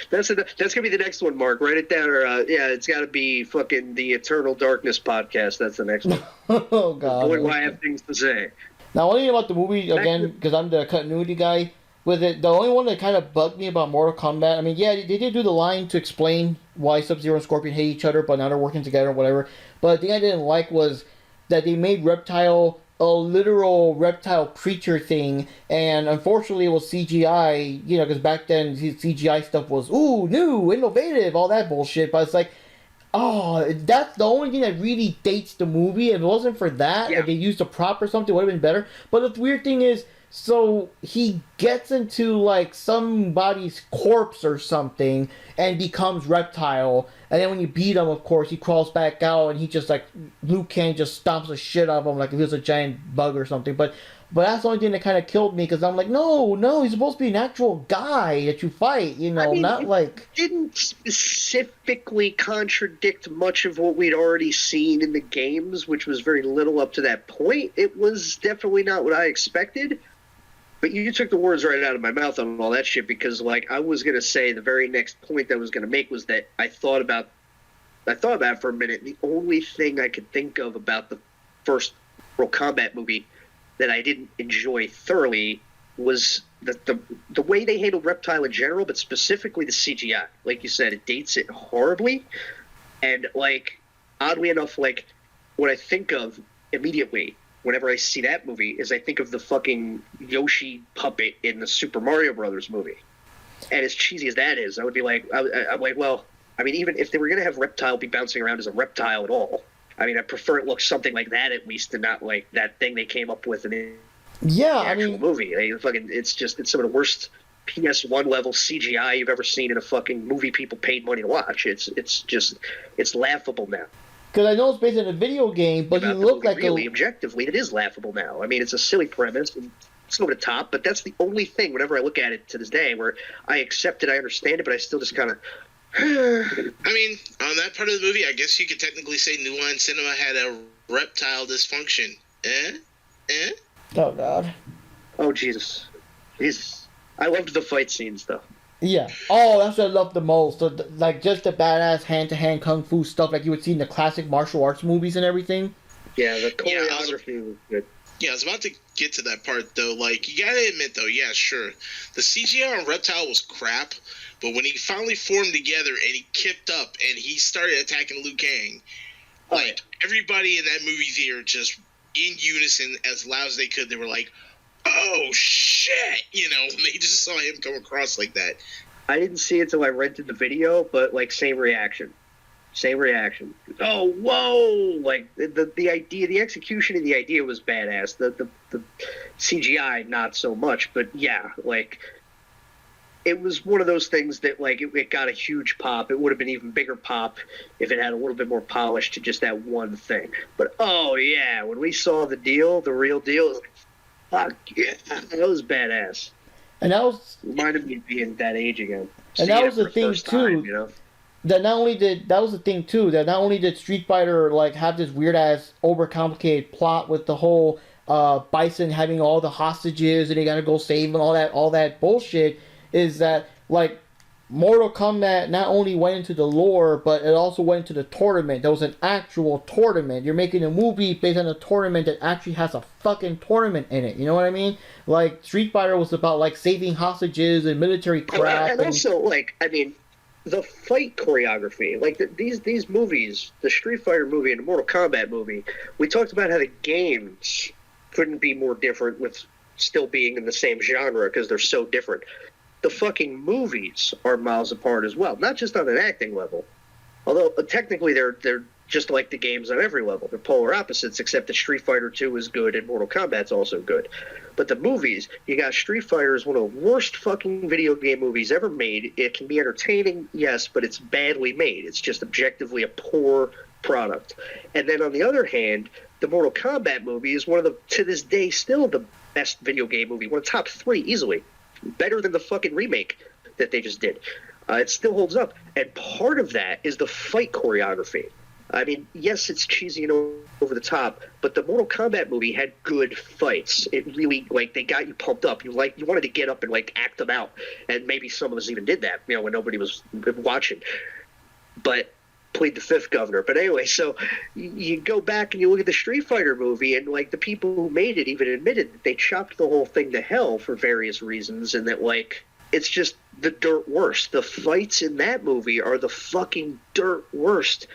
That's gonna be the next one, Mark. Write it down, or yeah, it's got to be fucking the Eternal Darkness podcast. That's the next one. Oh god. Boy, why I have things to say. Now, one thing about the movie, again, because I'm the continuity guy, with it, the only one that kind of bugged me about Mortal Kombat, I mean, yeah, they did do the line to explain why Sub-Zero and Scorpion hate each other, but now they're working together or whatever. But the thing I didn't like was that they made Reptile a literal reptile creature thing, and unfortunately it was CGI, you know, because back then CGI stuff was, ooh, new, innovative, all that bullshit, but it's like, oh, that's the only thing that really dates the movie. If it wasn't for that, if they used a prop or something, it would have been better. But the weird thing is, so he gets into like somebody's corpse or something and becomes Reptile. And then when you beat him, of course, he crawls back out and he just like, Liu Kang just stomps the shit out of him like if he was a giant bug or something. But that's the only thing that kind of killed me because I'm like, no, he's supposed to be an actual guy that you fight, you know, I mean, not like... didn't specifically contradict much of what we'd already seen in the games, which was very little up to that point. It was definitely not what I expected. But you took the words right out of my mouth on all that shit because, like, I was going to say the very next point that I was going to make was that I thought about it for a minute. The only thing I could think of about the first Mortal Kombat movie that I didn't enjoy thoroughly was the way they handled Reptile in general, but specifically the CGI. Like you said, it dates it horribly. And, like, oddly enough, like, what I think of immediately whenever I see that movie is I think of the fucking Yoshi puppet in the Super Mario Brothers movie. And as cheesy as that is, I would be like, I'm like, well, I mean, even if they were going to have Reptile be bouncing around as a reptile at all, I mean, I prefer it looks something like that at least, and not like that thing they came up with in the actual movie. It's some of the worst PS1 level CGI you've ever seen in a fucking movie people paid money to watch. It's laughable now. Because I know it's based on a video game, but he looked like really objectively, it is laughable now. I mean, it's a silly premise. And it's over the top, but that's the only thing. Whenever I look at it to this day, where I accept it, I understand it, but I still just kind of. I mean, on that part of the movie, I guess you could technically say New Line Cinema had a reptile dysfunction. Oh God. Oh Jesus. I loved the fight scenes though. Yeah. Oh, that's what I love the most. So, like, just the badass hand-to-hand kung fu stuff like you would see in the classic martial arts movies and everything. Yeah, the choreography was good. Yeah, I was about to get to that part, though. Like, you gotta admit, though, yeah, sure. The CGI on Reptile was crap, but when he finally formed together and he kicked up and he started attacking Liu Kang, like, everybody in that movie theater just in unison, as loud as they could, they were like, oh, shit, you know, when they just saw him come across like that. I didn't see it till I rented the video, but, like, same reaction. Oh, whoa! Like, the idea, the execution of the idea was badass. The CGI, not so much, but yeah, like, it was one of those things that, like, it got a huge pop. It would have been even bigger pop if it had a little bit more polish to just that one thing. But, oh, yeah, when we saw the real deal, it was like, fuck yeah, that was badass. And that was... reminded me of being that age again. And that was the thing, too. You know? That was the thing too. That not only did Street Fighter like have this weird ass overcomplicated plot with the whole Bison having all the hostages and they gotta go save and all that bullshit. is that like Mortal Kombat not only went into the lore, but it also went into the tournament. There was an actual tournament. You're making a movie based on a tournament that actually has a fucking tournament in it. You know what I mean? Like Street Fighter was about like saving hostages and military crap. And also, like, I mean, the fight choreography, like these movies, the Street Fighter movie and the Mortal Kombat movie, we talked about how the games couldn't be more different with still being in the same genre because they're so different. The fucking movies are miles apart as well, not just on an acting level. Although technically they're just like the games on every level. They're polar opposites, except that Street Fighter 2 is good and Mortal Kombat's also good. But the movies, you got Street Fighter is one of the worst fucking video game movies ever made. It can be entertaining, yes, but it's badly made. It's just objectively a poor product. And then on the other hand, the Mortal Kombat movie is one of the, to this day, still the best video game movie. One of the top 3 easily. Better than the fucking remake that they just did. It still holds up. And part of that is the fight choreography. I mean, yes, it's cheesy and over the top, but the Mortal Kombat movie had good fights. It really, like, they got you pumped up. You wanted to get up and, like, act them out. And maybe some of us even did that, when nobody was watching. But plead the fifth, governor. But anyway, so you go back and you look at the Street Fighter movie, and like the people who made it even admitted that they chopped the whole thing to hell for various reasons, and that like it's just the dirt worst. The fights in that movie are the fucking dirt worst.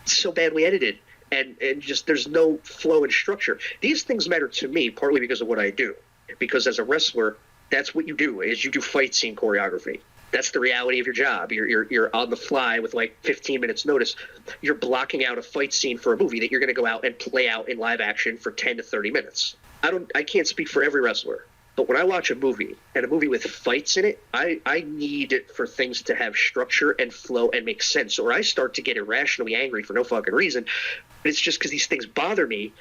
It's so badly edited, and just there's no flow and structure. These things matter to me partly because of what I do, because as a wrestler, that's what you do, is you do fight scene choreography. That's the reality of your job. You're on the fly with like 15 minutes notice. You're blocking out a fight scene for a movie that you're going to go out and play out in live action for 10 to 30 minutes. I can't speak for every wrestler, but when I watch a movie and a movie with fights in it, I need it for things to have structure and flow and make sense, or I start to get irrationally angry for no fucking reason. But it's just because these things bother me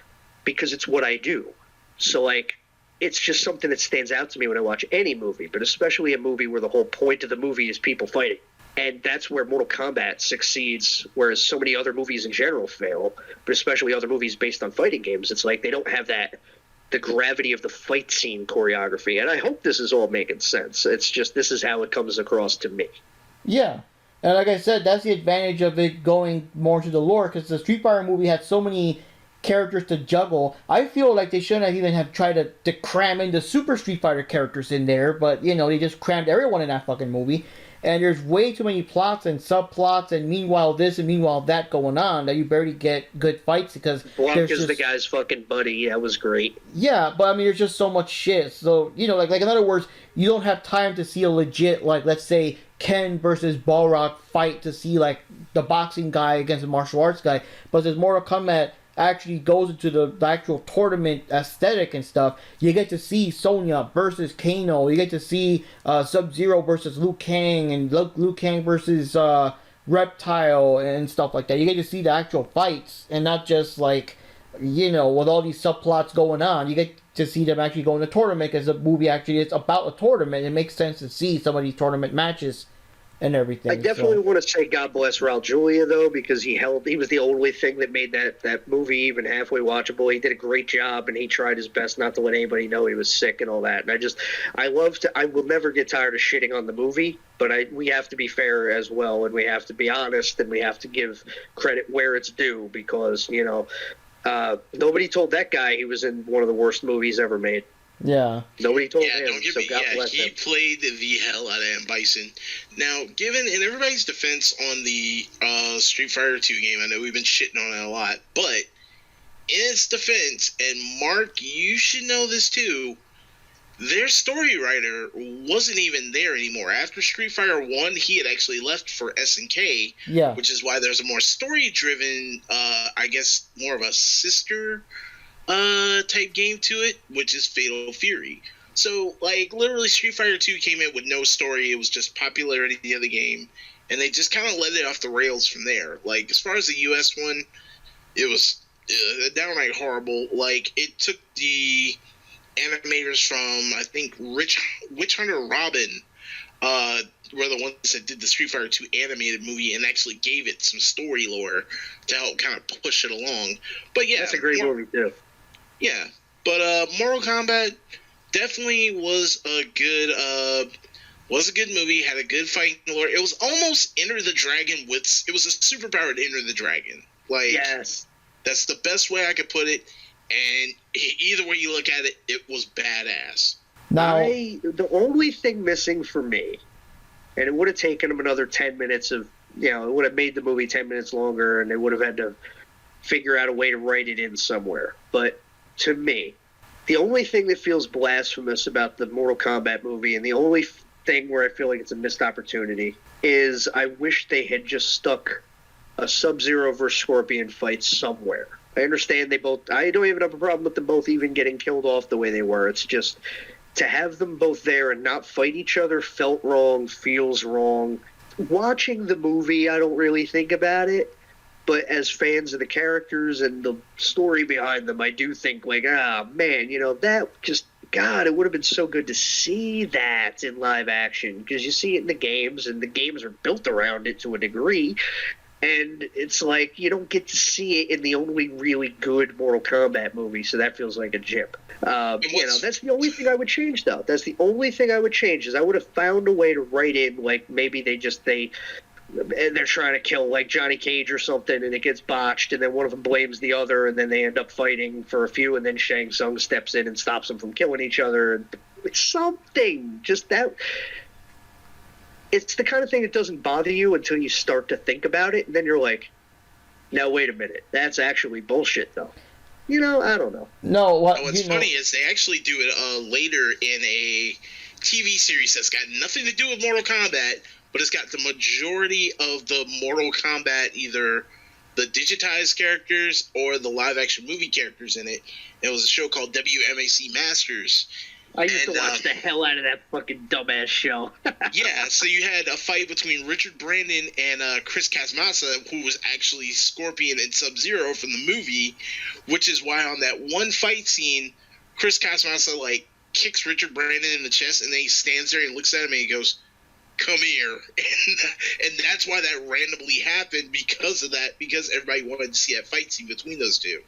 because it's what I do. So like, it's just something that stands out to me when I watch any movie, but especially a movie where the whole point of the movie is people fighting. And that's where Mortal Kombat succeeds, whereas so many other movies in general fail, but especially other movies based on fighting games. It's like they don't have the gravity of the fight scene choreography. And I hope this is all making sense. It's just this is how it comes across to me. Yeah. And like I said, that's the advantage of it going more to the lore, because the Street Fighter movie had so many characters to juggle. I feel like they shouldn't have even tried to cram in the Super Street Fighter characters in there, but they just crammed everyone in that fucking movie. And there's way too many plots and subplots and meanwhile this and meanwhile that going on that you barely get good fights because Blanca's the guy's fucking buddy. That was great. Yeah, but I mean, there's just so much shit. So, like in other words, you don't have time to see a legit, like, let's say, Ken versus Balrog fight to see, like, the boxing guy against the martial arts guy. But since Mortal Kombat actually goes into the actual tournament aesthetic and stuff, you get to see Sonya versus Kano, you get to see Sub-Zero versus Liu Kang, and Liu Kang versus Reptile and stuff like that. You get to see the actual fights, and not just like, with all these subplots going on. You get to see them actually go in the tournament, because the movie actually is about a tournament. It makes sense to see some of these tournament matches and everything. I definitely want to say God bless Raul Julia, though, because he was the only thing that made that movie even halfway watchable. He did a great job, and he tried his best not to let anybody know he was sick and all that. And I will never get tired of shitting on the movie, but we have to be fair as well, and we have to be honest, and we have to give credit where it's due, because, nobody told that guy he was in one of the worst movies ever made. Yeah. Nobody told him. Don't give so me, God bless he him. played the hell out of M. Bison. Now, given in everybody's defense on the Street Fighter 2 game, I know we've been shitting on it a lot, but in its defense, and Mark, you should know this too, their story writer wasn't even there anymore. After Street Fighter 1, he had actually left for SNK, yeah, which is why there's a more story-driven, I guess, more of a sister type game to it, which is Fatal Fury. So, like, literally Street Fighter 2 came in with no story. It was just popularity of the game, and they just kind of let it off the rails from there. Like, as far as the US one, it was downright horrible. Like, it took the animators from, I think, Witch Hunter Robin, were the ones that did the Street Fighter 2 animated movie and actually gave it some story lore to help kind of push it along. But yeah, that's a great movie too. Yeah, but Mortal Kombat definitely was a good Was a good movie, had a good fighting lore. It was almost Enter the Dragon it was a superpowered Enter the Dragon. Like, Yes. that's the best way I could put it. And either way you look at it, it was badass. Now, The only thing missing for me, and it would have taken them another 10 minutes of, it would have made the movie 10 minutes longer, and they would have had to figure out a way to write it in somewhere. But to me, the only thing that feels blasphemous about the Mortal Kombat movie, and the only thing where I feel like it's a missed opportunity, is I wish they had just stuck a Sub-Zero versus Scorpion fight somewhere. I understand I don't even have a problem with them both even getting killed off the way they were. It's just, to have them both there and not fight each other felt wrong, feels wrong. Watching the movie, I don't really think about it. But as fans of the characters and the story behind them, I do think, like, man, that just, God, it would have been so good to see that in live action. Because you see it in the games, and the games are built around it to a degree. And it's like, you don't get to see it in the only really good Mortal Kombat movie, so that feels like a jip. That's the only thing I would change, though. That's the only thing I would change, is I would have found a way to write in, like, maybe they're trying to kill, like, Johnny Cage or something, and it gets botched, and then one of them blames the other, and then they end up fighting for a few, and then Shang Tsung steps in and stops them from killing each other. Something. Just that. It's the kind of thing that doesn't bother you until you start to think about it, and then you're like, now, wait a minute. That's actually bullshit, though. I don't know. No, what's funny is they actually do it later in a TV series that's got nothing to do with Mortal Kombat, but it's got the majority of the Mortal Kombat, either the digitized characters or the live-action movie characters in it. It was a show called WMAC Masters. I used to watch the hell out of that fucking dumbass show. Yeah, so you had a fight between Richard Brandon and Chris Casmassa, who was actually Scorpion and Sub-Zero from the movie, which is why on that one fight scene, Chris Casmassa, like, kicks Richard Brandon in the chest, and then he stands there and looks at him and he goes, "Come here." And that's why that randomly happened, because of that, because everybody wanted to see that fight scene between those two.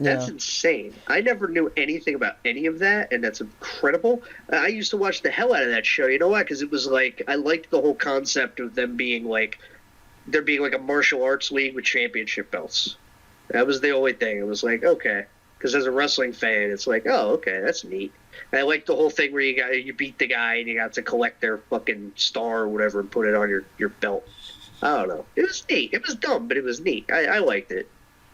That's insane. I never knew anything about any of that, and that's incredible. I used to watch the hell out of that show. You know why? Because it was like, I liked the whole concept of them being like, there being like a martial arts league with championship belts. That was the only thing. It was like, okay. Because as a wrestling fan, it's like, oh, okay, that's neat. And I liked the whole thing where you beat the guy and you got to collect their fucking star or whatever and put it on your belt. I don't know. It was neat. It was dumb, but it was neat. I liked it.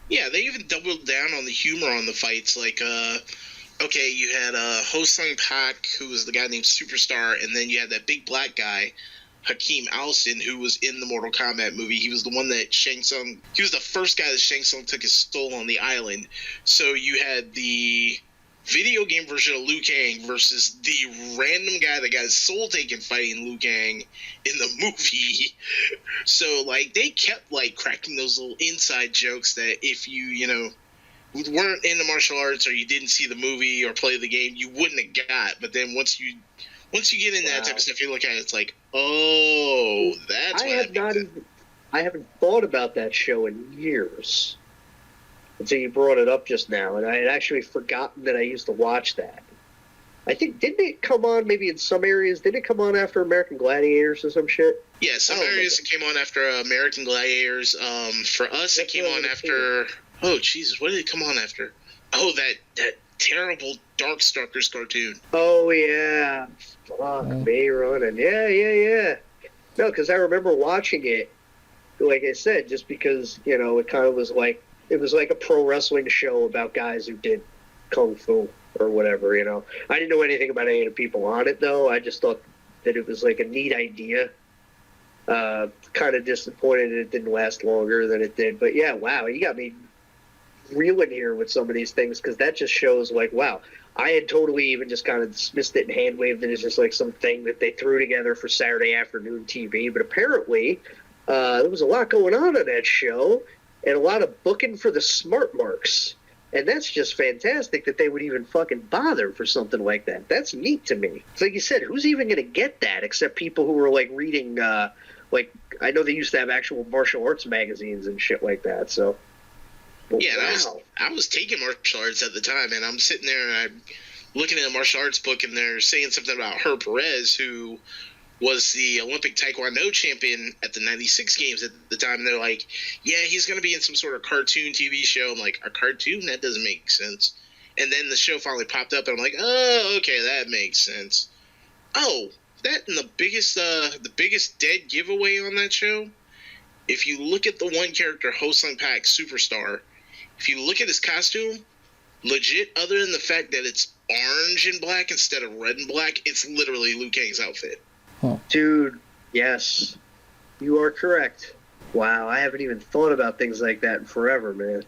Yeah, they even doubled down on the humor on the fights. Like, okay, you had Ho Sung Pak, who was the guy named Superstar, and then you had that big black guy, Hakeem Alston, who was in the Mortal Kombat movie. He was the one that Shang Tsung... He was the first guy that Shang Tsung took his soul on the island. So you had the video game version of Liu Kang versus the random guy that got his soul taken fighting Liu Kang in the movie. So, like, they kept, like, cracking those little inside jokes that if you weren't into martial arts or you didn't see the movie or play the game, you wouldn't have got. But then once you get into that type of stuff, you look at it, it's like, oh, that's I haven't thought about that show in years until you brought it up just now, and I had actually forgotten that I used to watch that. I think, didn't it come on maybe in some areas? Didn't it come on after American Gladiators or some shit? Yeah, some areas it came on after American Gladiators. For us, it came on after... Oh, Jesus, what did it come on after? Oh, that terrible Darkstalkers cartoon. Oh, yeah. Fuck me running. Yeah. No, because I remember watching it, like I said, just because, it kind of was like, it was like a pro wrestling show about guys who did kung fu or whatever, I didn't know anything about any of the people on it, though. I just thought that it was like a neat idea. Kind of disappointed that it didn't last longer than it did. But yeah, wow, you got me reeling here with some of these things, because that just shows, like, wow, I had totally even just kind of dismissed it and hand-waved it as just like some thing that they threw together for Saturday afternoon TV. But apparently, there was a lot going on that show, and a lot of booking for the smart marks. And that's just fantastic that they would even fucking bother for something like that. That's neat to me. It's like you said, who's even going to get that except people who are, like, reading, like, I know they used to have actual martial arts magazines and shit like that, so. But yeah, wow. I was taking martial arts at the time, and I'm sitting there and I'm looking at a martial arts book, and they're saying something about Herb Perez, who was the Olympic Taekwondo champion at the 96 games at the time. And they're like, yeah, he's going to be in some sort of cartoon TV show. I'm like, a cartoon? That doesn't make sense. And then the show finally popped up, and I'm like, oh, okay, that makes sense. Oh, that and the biggest dead giveaway on that show, if you look at the one character, Hosung Pak Superstar, if you look at his costume, legit, other than the fact that it's orange and black instead of red and black, it's literally Liu Kang's outfit. Dude, yes. You are correct. Wow, I haven't even thought about things like that in forever, man.